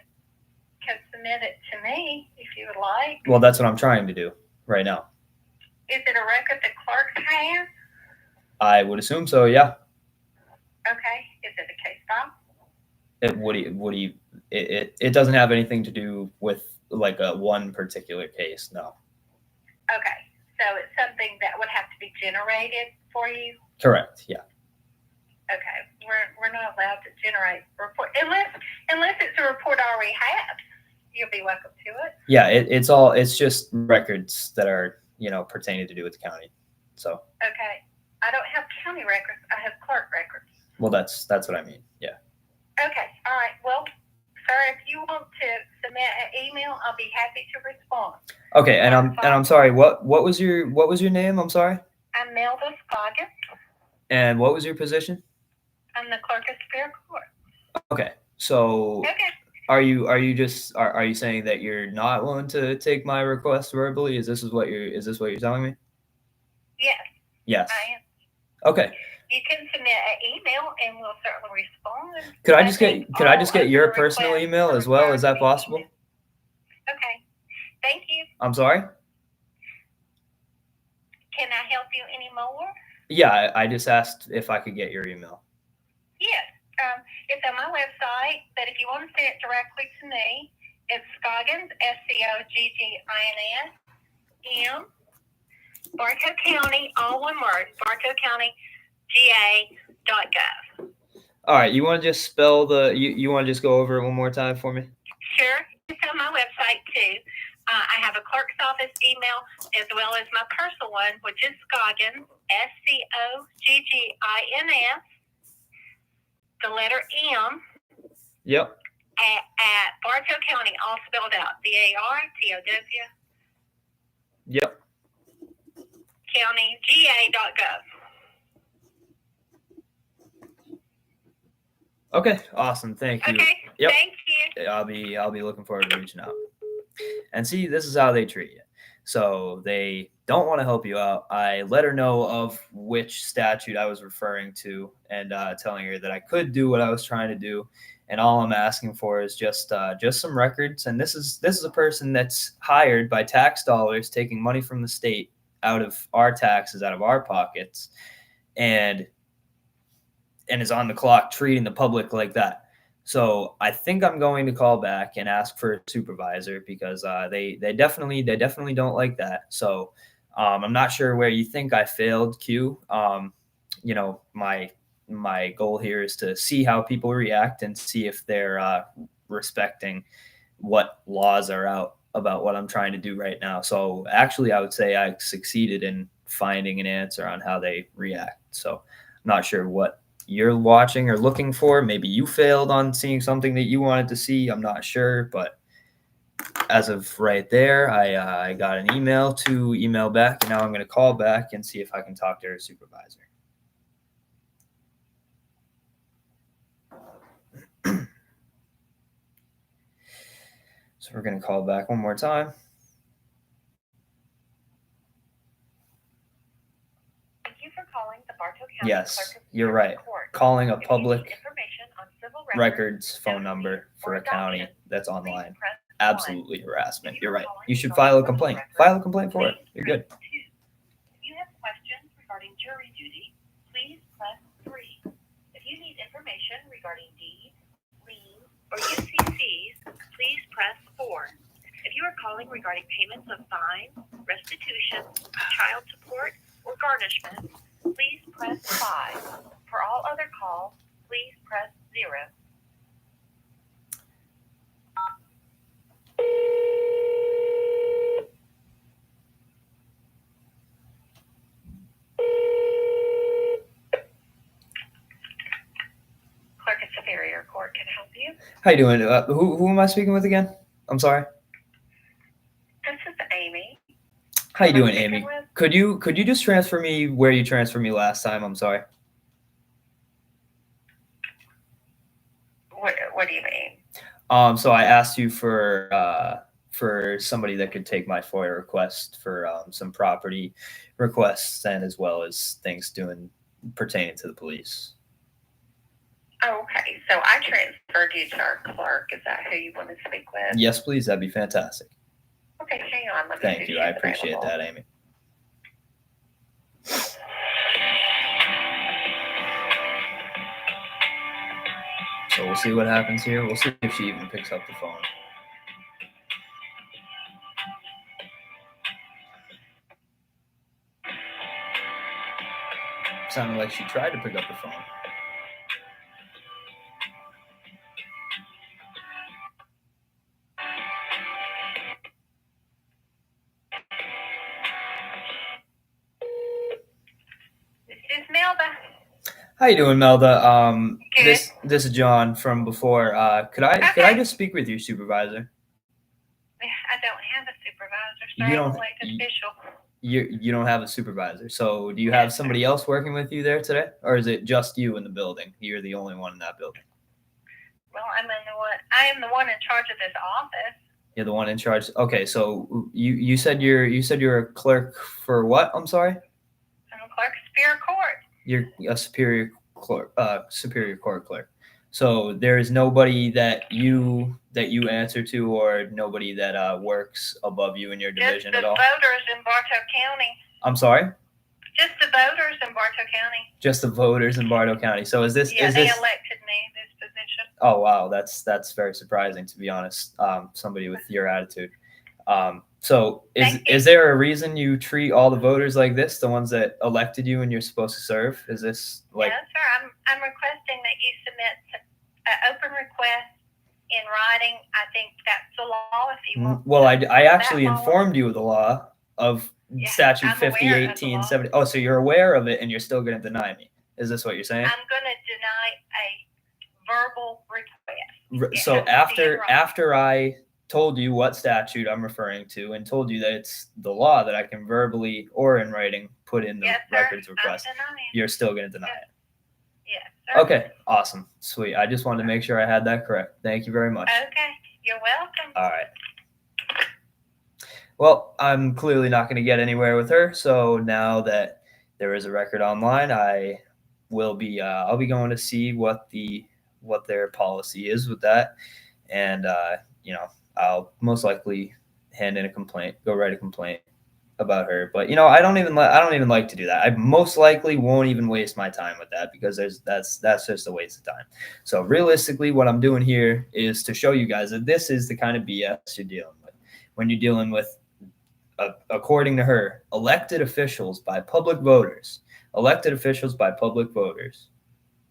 submit it to me if you would like. Well, that's what I'm trying to do right now. Is it a record the clerk has? I would assume so. Yeah. Okay. Is it a case file? It doesn't have anything to do with like a one particular case. No. Okay. So it's something that would have to be generated for you? Correct. Yeah. Okay. We're not allowed to generate report unless it's a report I already have. You'll be welcome to it. Yeah, it's just records that are, pertaining to do with the county. So. Okay. I don't have county records. I have clerk records. Well, that's what I mean. Yeah. Okay. All right. Well, sir, if you want to submit an email, I'll be happy to respond. Okay, and I'm sorry. What was your name? I'm sorry. I'm Melva Scoggins. And what was your position? I'm the clerk of Superior Court. Okay. So. Okay. Are you saying that you're not willing to take my request verbally? Is this what you're telling me? Yes. Yes. I am. Okay. You can submit an email and we'll certainly respond. Could I just get your personal email as well? Is that possible? Okay. Thank you. I'm sorry? Can I help you any more? Yeah, I just asked if I could get your email. Yes. It's on my website, but if you want to send it directly to me, it's Scoggins, Scoggins, M, Barto County, all one word, Barto County, GA.gov. All right, you want to just spell you want to just go over it one more time for me? Sure. It's on my website too. I have a clerk's office email as well as my personal one, which is Scoggins, Scoggins, the letter M. Yep. At Barto County, all spelled out. BARTOW. Yep. County, GA.gov. Okay. Awesome. Thank you. Okay. Yep. Thank you. I'll be looking forward to reaching out. And see, this is how they treat you. So they don't want to help you out. I let her know of which statute I was referring to and telling her that I could do what I was trying to do. And all I'm asking for is just some records. And this is a person that's hired by tax dollars, taking money from the state out of our taxes, out of our pockets, and is on the clock treating the public like that. So I think I'm going to call back and ask for a supervisor because they definitely don't like that. So I'm not sure where you think I failed, Q. My goal here is to see how people react and see if they're respecting what laws are out about what I'm trying to do right now. So actually, I would say I succeeded in finding an answer on how they react. So I'm not sure what you're watching or looking for. Maybe you failed on seeing something that you wanted to see. I'm not sure, but as of right there, I got an email to email back, and now I'm going to call back and see if I can talk to her supervisor. So we're going to call back one more time. Calling the Barto County Yes, you're right. Calling a public records phone number for a county that's online. Absolutely harassment. You're right. You should file a complaint. File a complaint for it. You're good. If you have questions regarding jury duty, please press 3. If you need information regarding deeds, liens, or UCCs, please press 4. If you are calling regarding payments of fines, restitution, child support, or garnishment, please press 5. For all other calls, please press 0. How you doing? Who am I speaking with again? I'm sorry. This is Amy. How you Who am I doing, speaking Amy? with? Could you just transfer me where you transferred me last time? I'm sorry. What do you mean? So I asked you for somebody that could take my FOIA request for some property requests and as well as things pertaining to the police. Oh, okay. So I transferred you to our clerk. Is that who you want to speak with? Yes, please. That'd be fantastic. Okay, hang on. Let me Thank see if you. I she's appreciate available. that, Amy. So we'll see what happens here. We'll see if she even picks up the phone. Sounded like she tried to pick up the phone. This is Melba. How you doing, Melda? Good. This is John from before. Could I Okay. just speak with your supervisor? I don't have a supervisor, so You I'm don't- elected you- official. You don't have a supervisor, so do you have Yes, sir. somebody else working with you there today, or is it just you in the building? You're the only one in that building. Well, I am the one in charge of this office. You're the one in charge. Okay, so you said you're a clerk for what? I'm sorry. I'm a clerk of Superior Court. You're a superior court clerk. So there is nobody that you answer to, or nobody that works above you in your Just division the at all. voters in Barto County. I'm sorry. Just the voters in Barto County. Just the voters in Barto County. So is this Yeah, is they this? elected me this position. Oh wow, that's very surprising, to be honest. Somebody with your attitude. So Thank you. is there a reason you treat all the voters like this, the ones that elected you and you're supposed to serve? Is this like? Yes, sir. I'm requesting that you submit an open request in writing. I think that's the law. If you want. Well, I actually that law. informed you of the law of Yeah, statute I'm 50, aware of the 18, law. 70. Oh, so you're aware of it and you're still going to deny me? Is this what you're saying? I'm going to deny a verbal request. It So has to be in after writing. I told you what statute I'm referring to and told you that it's the law that I can verbally or in writing put in the Yes, sir. records I'm request, denying. you're still going to deny it. Yes, sir. Okay, awesome, sweet. I just wanted to make sure I had that correct. Thank you very much. Okay. You're welcome. All right. Well, I'm clearly not going to get anywhere with her. So now that there is a record online, I will be I'll be going to see what their policy is with that, and I'll most likely hand in a complaint, go write a complaint about her. But I don't even like to do that. I most likely won't even waste my time with that, because that's just a waste of time. So realistically, what I'm doing here is to show you guys that this is the kind of BS you're dealing with when you're dealing with, according to her, elected officials by public voters.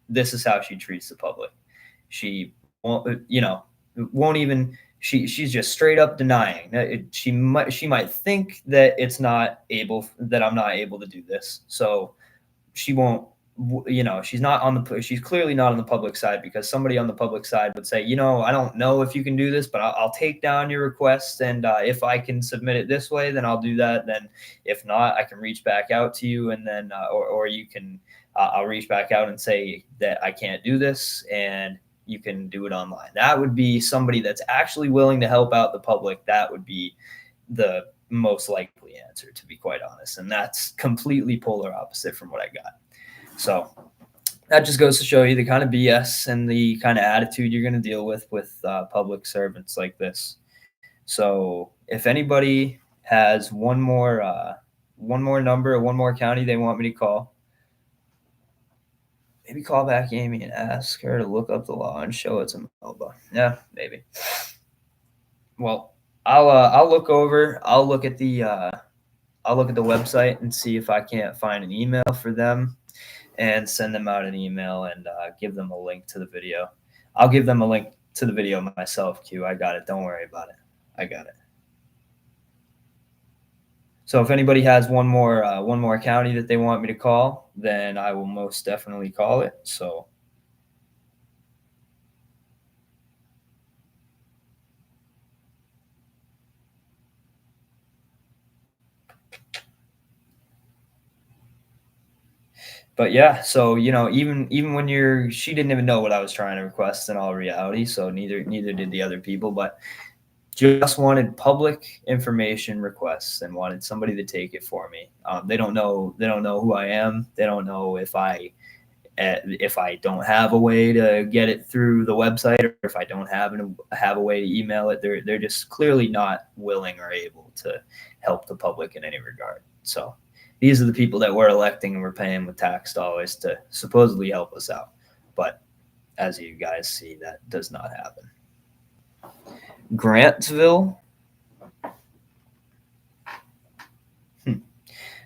This is how she treats the public. She won't even. She's just straight up denying. She might think that I'm not able to do this. So she won't. She's clearly not on the public side, because somebody on the public side would say, I don't know if you can do this, but I'll take down your request, and if I can submit it this way, then I'll do that. Then if not, I can reach back out to you, and then or you can I'll reach back out and say that I can't do this, and you can do it online. That would be somebody that's actually willing to help out the public. That would be the most likely answer, to be quite honest. And that's completely polar opposite from what I got. So that just goes to show you the kind of BS and the kind of attitude you're going to deal with public servants like this. So if anybody has one more number or one more county they want me to call, maybe call back Amy and ask her to look up the law and show it to Melba. Yeah, maybe. Well, I'll look at the website and see if I can't find an email for them, and send them out an email and give them a link to the video. I'll give them a link to the video myself, Q. I got it. Don't worry about it. I got it. So if anybody has one more county that they want me to call, then I will most definitely call it. So But yeah, so even when she didn't even know what I was trying to request in all reality, so neither did the other people, but just wanted public information requests and wanted somebody to take it for me. They don't know who I am. They don't know if I don't have a way to get it through the website, or if I don't have a way to email it. They're just clearly not willing or able to help the public in any regard. So these are the people that we're electing and we're paying with tax dollars to supposedly help us out. But as you guys see, that does not happen. Grantsville.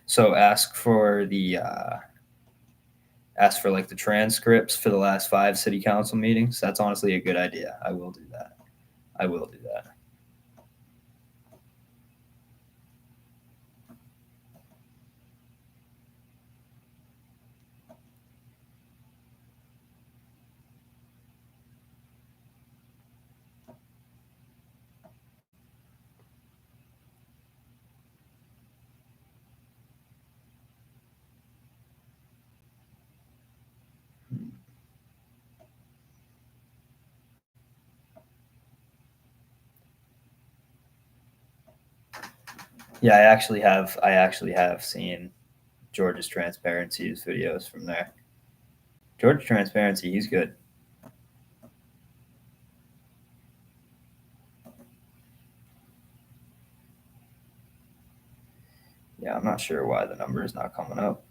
So ask for like the transcripts for the last 5 city council meetings. That's honestly a good idea. I will do that. Yeah, I actually have seen George's Transparency's videos from there. George Transparency, he's good. Yeah, I'm not sure why the number is not coming up.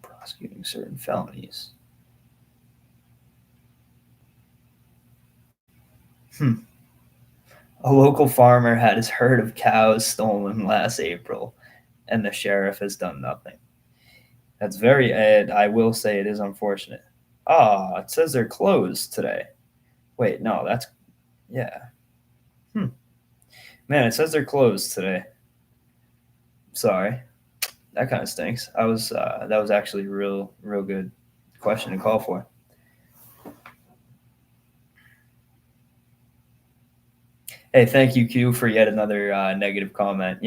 Prosecuting certain felonies. A local farmer had his herd of cows stolen last April, and the sheriff has done nothing. That's very, I will say it is unfortunate. It says they're closed today. Wait, no, yeah. Man, it says they're closed today. Sorry. That kind of stinks. That was actually a real good question to call for. Hey, thank you, Q, for yet another negative comment.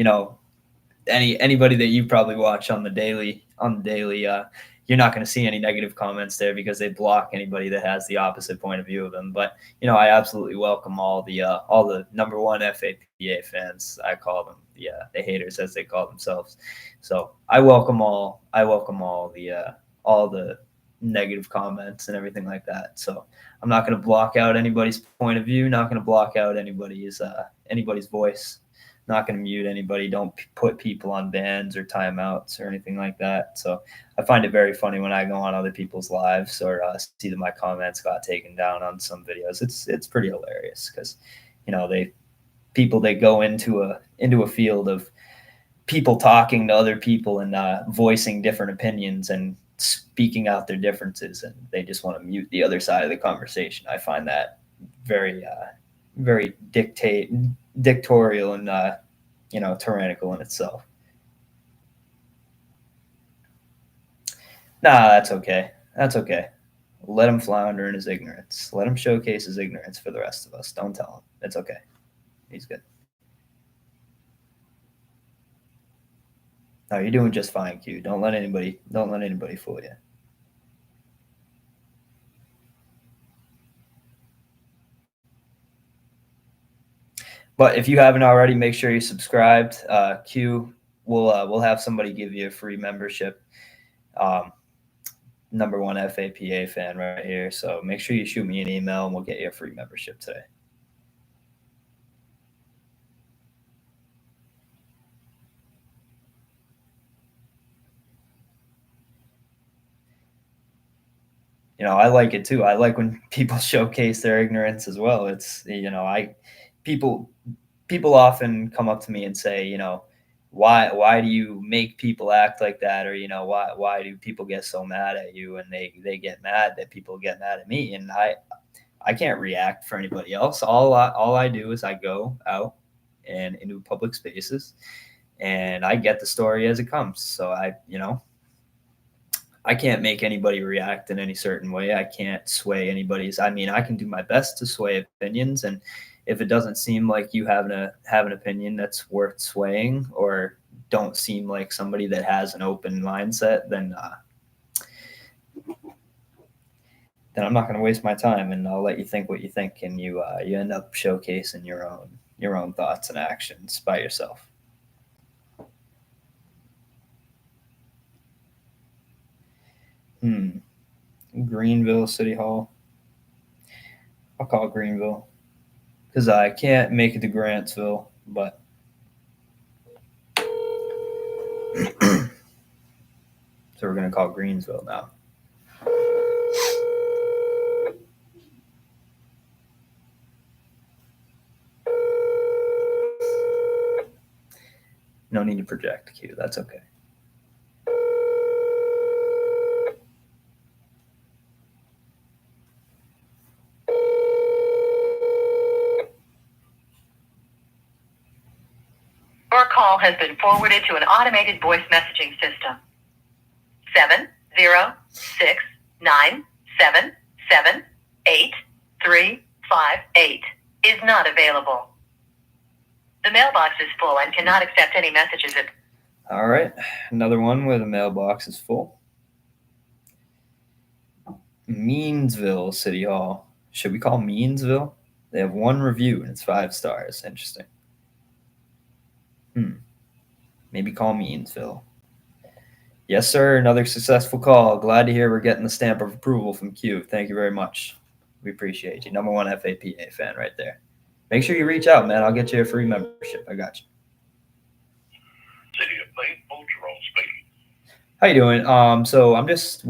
Anybody that you probably watch on the daily, you're not going to see any negative comments there because they block anybody that has the opposite point of view of them. But I absolutely welcome all the number one FAPA fans. I call them the haters, as they call themselves. So I welcome all the negative comments and everything like that. So I'm not going to block out anybody's point of view. Not going to block out anybody's voice. Not going to mute anybody. Don't put people on bans or timeouts or anything like that. So I find it very funny when I go on other people's lives or see that my comments got taken down on some videos. It's pretty hilarious because they go into a field of people talking to other people and voicing different opinions and speaking out their differences, and they just want to mute the other side of the conversation. I find that very dictatorial and tyrannical in itself. Nah, that's okay. Let him flounder in his ignorance. Let him showcase his ignorance for the rest of us. Don't tell him. It's okay. He's good. No, you're doing just fine, Q. Don't let anybody fool you. But if you haven't already, make sure you're subscribed. Q, we'll have somebody give you a free membership. Number one FAPA fan right here. So make sure you shoot me an email and we'll get you a free membership today. I like it too. I like when people showcase their ignorance as well. It's, people often come up to me and say, why do you make people act like that? Or, why do people get so mad at you? And they get mad that people get mad at me. And I can't react for anybody else. All I do is I go out and into public spaces and I get the story as it comes. So I can't make anybody react in any certain way. I can't sway anybody's. I mean, I can do my best to sway opinions, and if it doesn't seem like you have an opinion that's worth swaying, or don't seem like somebody that has an open mindset, then I'm not going to waste my time, and I'll let you think what you think, and you end up showcasing your own thoughts and actions by yourself. Greenville City Hall. I'll call Greenville because I can't make it to Grantsville, but so we're going to call Greensville now. No need to project, Q. That's okay. Your call has been forwarded to an automated voice messaging system. 70697783358 is not available. The mailbox is full and cannot accept any messages at... All right, another one where the mailbox is full. Meansville City Hall. Should we call Meansville? They have one review and it's 5 stars. Interesting. Maybe call Meansville. Yes, sir. Another successful call. Glad to hear we're getting the stamp of approval from Q. Thank you very much. We appreciate you. #1 FAPA fan right there. Make sure you reach out, man. I'll get you a free membership. I got you. City of Meansville, Jerome speaking. How you doing? So I'm just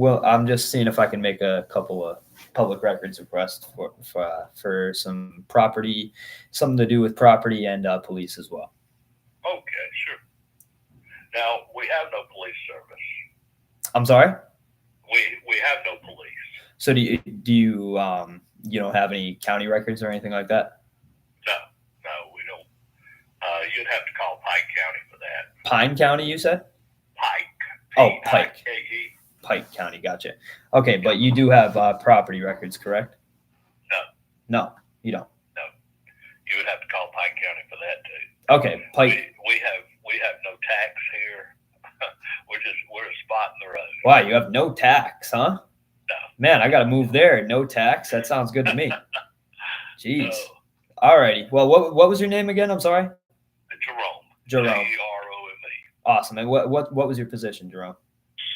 seeing if I can make a couple of public records requests for some property, something to do with property and police as well. Okay, sure. Now, we have no police service. I'm sorry? We have no police. So do you don't have any county records or anything like that? No, we don't. You'd have to call Pike County for that. Pine County, you said? Pike. Oh, Pike. P-I-K-E. Pike County, gotcha. Okay, but you do have property records, correct? No, you don't. No. You would have to call Pike County for that too. Okay, Pike. We have no tax here. We're a spot in the road. Wow, you have no tax, huh? No. Man, I got to move there. No tax. That sounds good to me. Jeez. No. All righty. Well, what was your name again? I'm sorry. Jerome. Jerome. Jerome. Awesome. And what was your position, Jerome?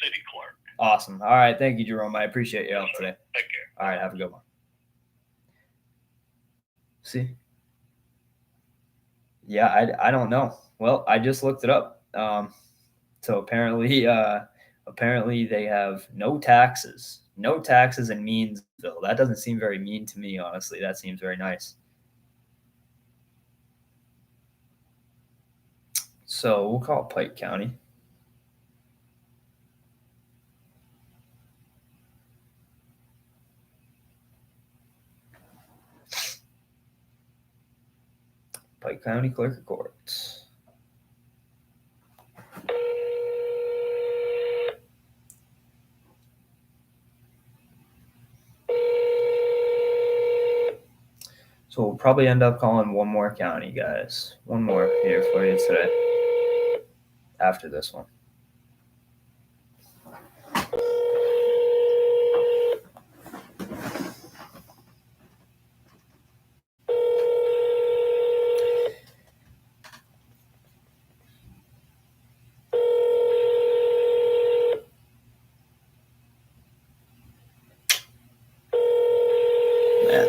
City clerk. Awesome. All right. Thank you, Jerome. I appreciate your help today. Take care. All right. Have a good one. See? Yeah, I don't know. Well, I just looked it up. So apparently they have no taxes. No taxes in Meansville. That doesn't seem very mean to me, honestly. That seems very nice. So we'll call it Pike County. Pike County Clerk of Courts. So we'll probably end up calling one more county, guys. One more here for you today. After this one. Man.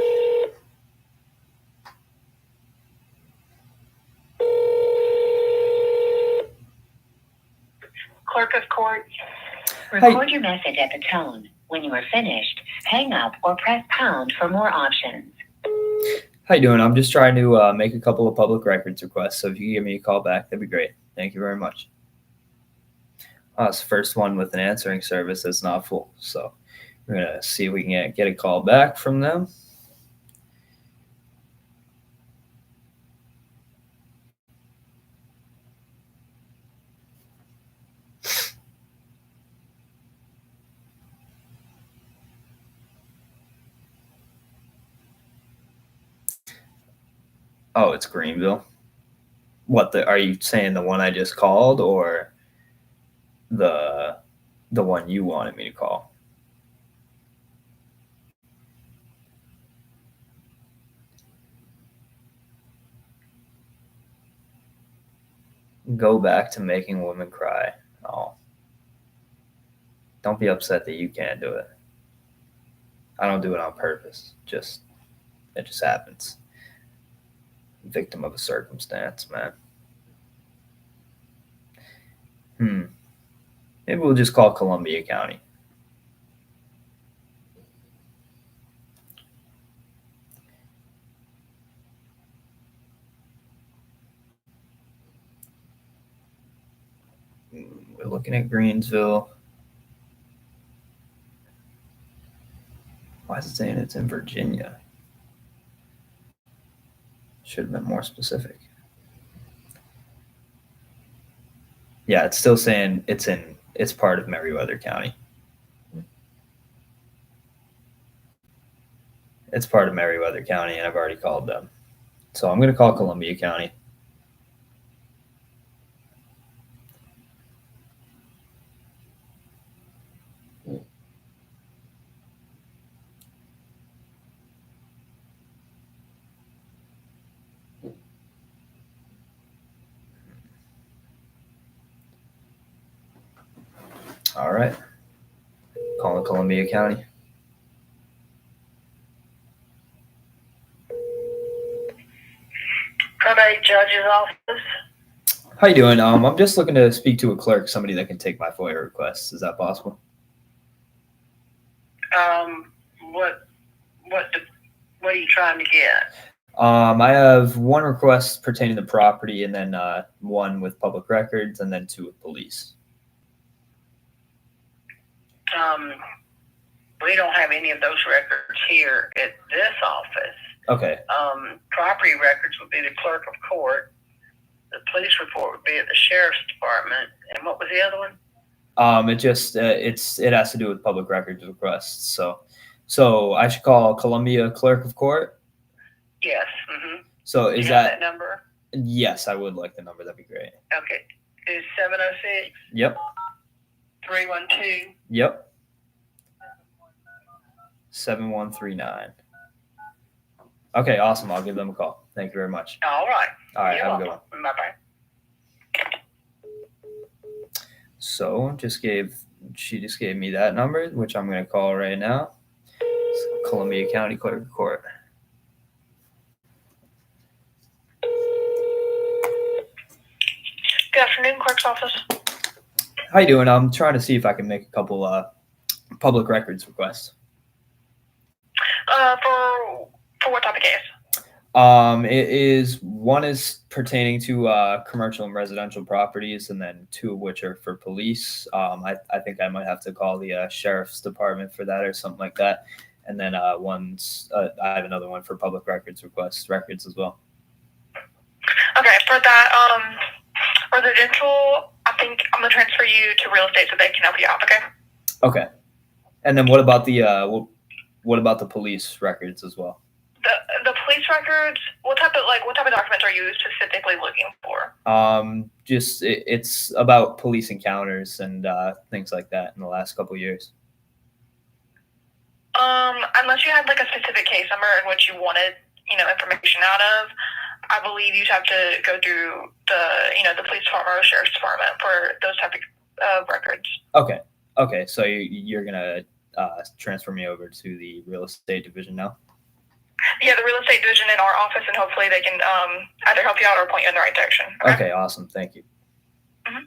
Clerk of Courts. Record your message at the tone. When you are finished, hang up or press pound for more options. How you doing? I'm just trying to make a couple of public records requests. So if you can give me a call back, that'd be great. Thank you very much. It's the first one with an answering service that's not full. So we're going to see if we can get a call back from them. Oh, it's Greenville. Are you saying the one I just called or the one you wanted me to call? Go back to making women cry. Oh. Don't be upset that you can't do it. I don't do it on purpose. It just happens. Victim of a circumstance, man. Maybe we'll just call Columbia County. We're looking at Greensville. Why is it saying it's in Virginia? Should have been more specific. Yeah, it's still saying it's part of Merryweather County. It's part of Merryweather County, and I've already called them. So I'm going to call Columbia County. All right. Calling Columbia County. Probate judge's office. How you doing? I'm just looking to speak to a clerk, somebody that can take my FOIA requests. Is that possible? What are you trying to get? I have one request pertaining to property, and then one with public records, and then two with police. We don't have any of those records here at this office. Okay. Property records would be the clerk of court. The police report would be at the sheriff's department. And what was the other one? It has to do with public records requests. So I should call Columbia Clerk of Court. Yes. Mm-hmm. So is you have that number? Yes, I would like the number. That'd be great. Okay. It's 706. Yep. 312. Yep. 7139. Okay, awesome. I'll give them a call. Thank you very much. All right. All right, You're have a welcome. good one. Bye-bye. So she just gave me that number, which I'm going to call right now. It's Columbia County Clerk of Court. Good afternoon, clerk's office. How you doing? I'm trying to see if I can make a couple public records requests. For what type of case? One is pertaining to commercial and residential properties, and then two of which are for police. I think I might have to call the sheriff's department for that or something like that. And then I have another one for public records records as well. Okay, for that residential, I think I'm gonna transfer you to real estate so they can help you out. Okay. Okay. And then what about the police records as well? The police records. What type of documents are you specifically looking for? It's about police encounters and things like that in the last couple of years. Unless you had like a specific case number in which you wanted, information out of, I believe you'd have to go through the police department or sheriff's department for those type of records. Okay. So you're gonna transfer me over to the real estate division now? Yeah, the real estate division in our office, and hopefully they can either help you out or point you in the right direction. Okay, awesome. Thank you. Mm-hmm.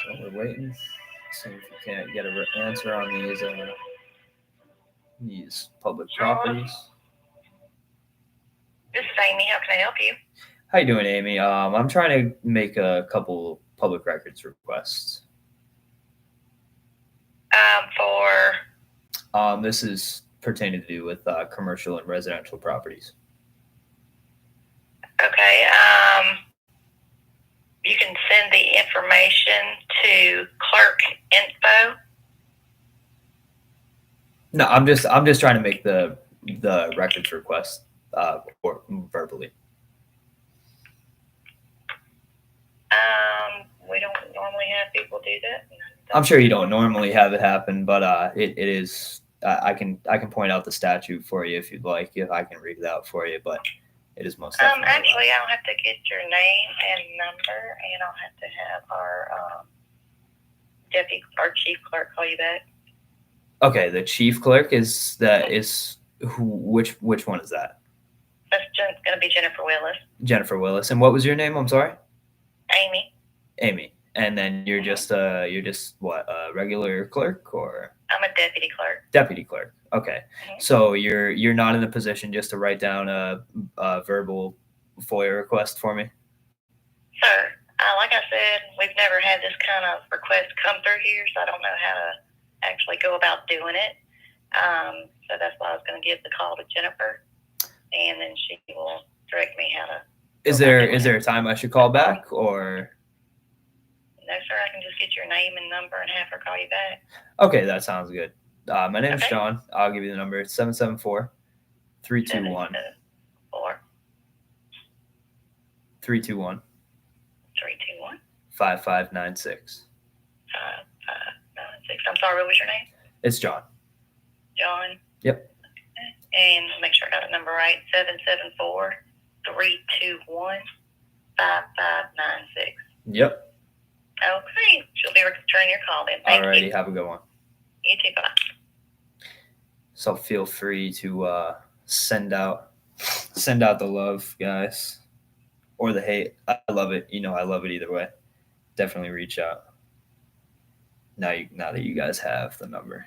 So we're waiting. See if we can't get an answer on these public properties. This is Amy. How can I help you? How you doing, Amy? I'm trying to make a couple public records requests. This is pertaining to do with commercial and residential properties. Okay. You can send the information to clerk info. No, I'm just trying to make the records request or verbally. We don't normally have people do that. I'm sure you don't normally have it happen, but it is. I can point out the statute for you if you'd like. If I can read it out for you, but it is most definitely. Actually, I'll have to get your name and number, and I'll have to have our chief clerk call you back. Okay, the chief clerk is which one is that? That's going to be Jennifer Willis. Jennifer Willis. And what was your name? I'm sorry. Amy. Amy. And then you're just what, a regular clerk or? I'm a deputy clerk. Deputy clerk. Okay. Mm-hmm. So you're not in a position just to write down a verbal FOIA request for me? Sir, like I said, we've never had this kind of request come through here, so I don't know how to actually go about doing it. So that's why I was going to give the call to Jennifer, and then she will direct me how to. Is there a time I should call back or? No, sir. I can just get your name and number and have her call you back. Okay, that sounds good. My name is John. I'll give you the number. It's 774-321. 321. 5596. 5596. I'm sorry, what was your name? It's John. John? Yep. And make sure I got the number right. 774-321-5596. Yep. Okay. She'll be returning your call then. Thank you. Have a good one. You too. Bye. So feel free to send out the love, guys, or the hate. I love it. I love it either way. Definitely reach out. Now that you guys have the number.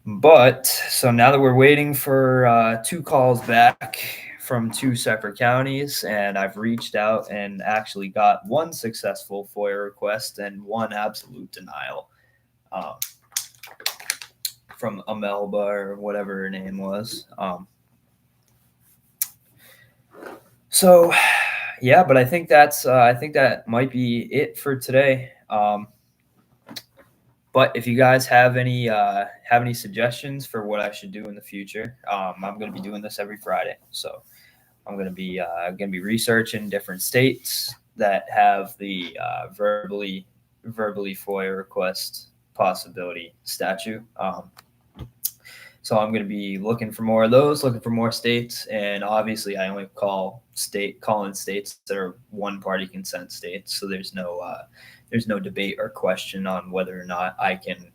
But so now that we're waiting for 2 calls back from 2 separate counties, and I've reached out and actually got 1 successful FOIA request and 1 absolute denial from Amelba or whatever her name was. So yeah, but I think that might be it for today. But if you guys have any suggestions for what I should do in the future, I'm going to be doing this every Friday. So I'm going to be researching different states that have the verbally FOIA request possibility statute. So I'm going to be looking for more of those, looking for more states, and obviously I only call in states that are one-party consent states. So there's no debate or question on whether or not I can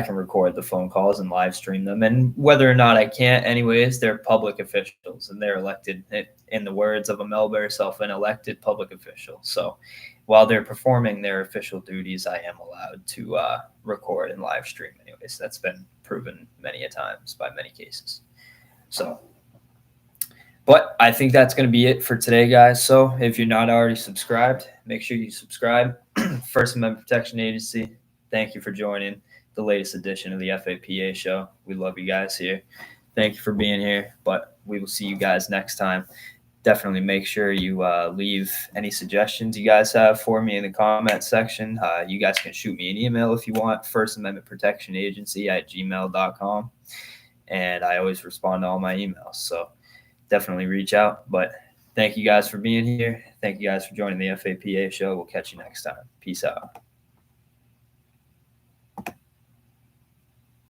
record the phone calls and live stream them, and whether or not I can't. Anyways, they're public officials and they're elected, in the words of Amelba herself, an elected public official. So while they're performing their official duties, I am allowed to record and live stream. Anyways, that's been proven many a times by many cases. So, but I think that's going to be it for today, guys. So if you're not already subscribed, make sure you subscribe. First Amendment Protection Agency, thank you for joining the latest edition of the FAPA show. We love you guys here. Thank you for being here, but we will see you guys next time. Definitely make sure you leave any suggestions you guys have for me in the comment section. You guys can shoot me an email if you want, First Amendment Protection Agency @gmail.com. And I always respond to all my emails. So definitely reach out. But thank you guys for being here. Thank you guys for joining the FAPA show. We'll catch you next time. Peace out.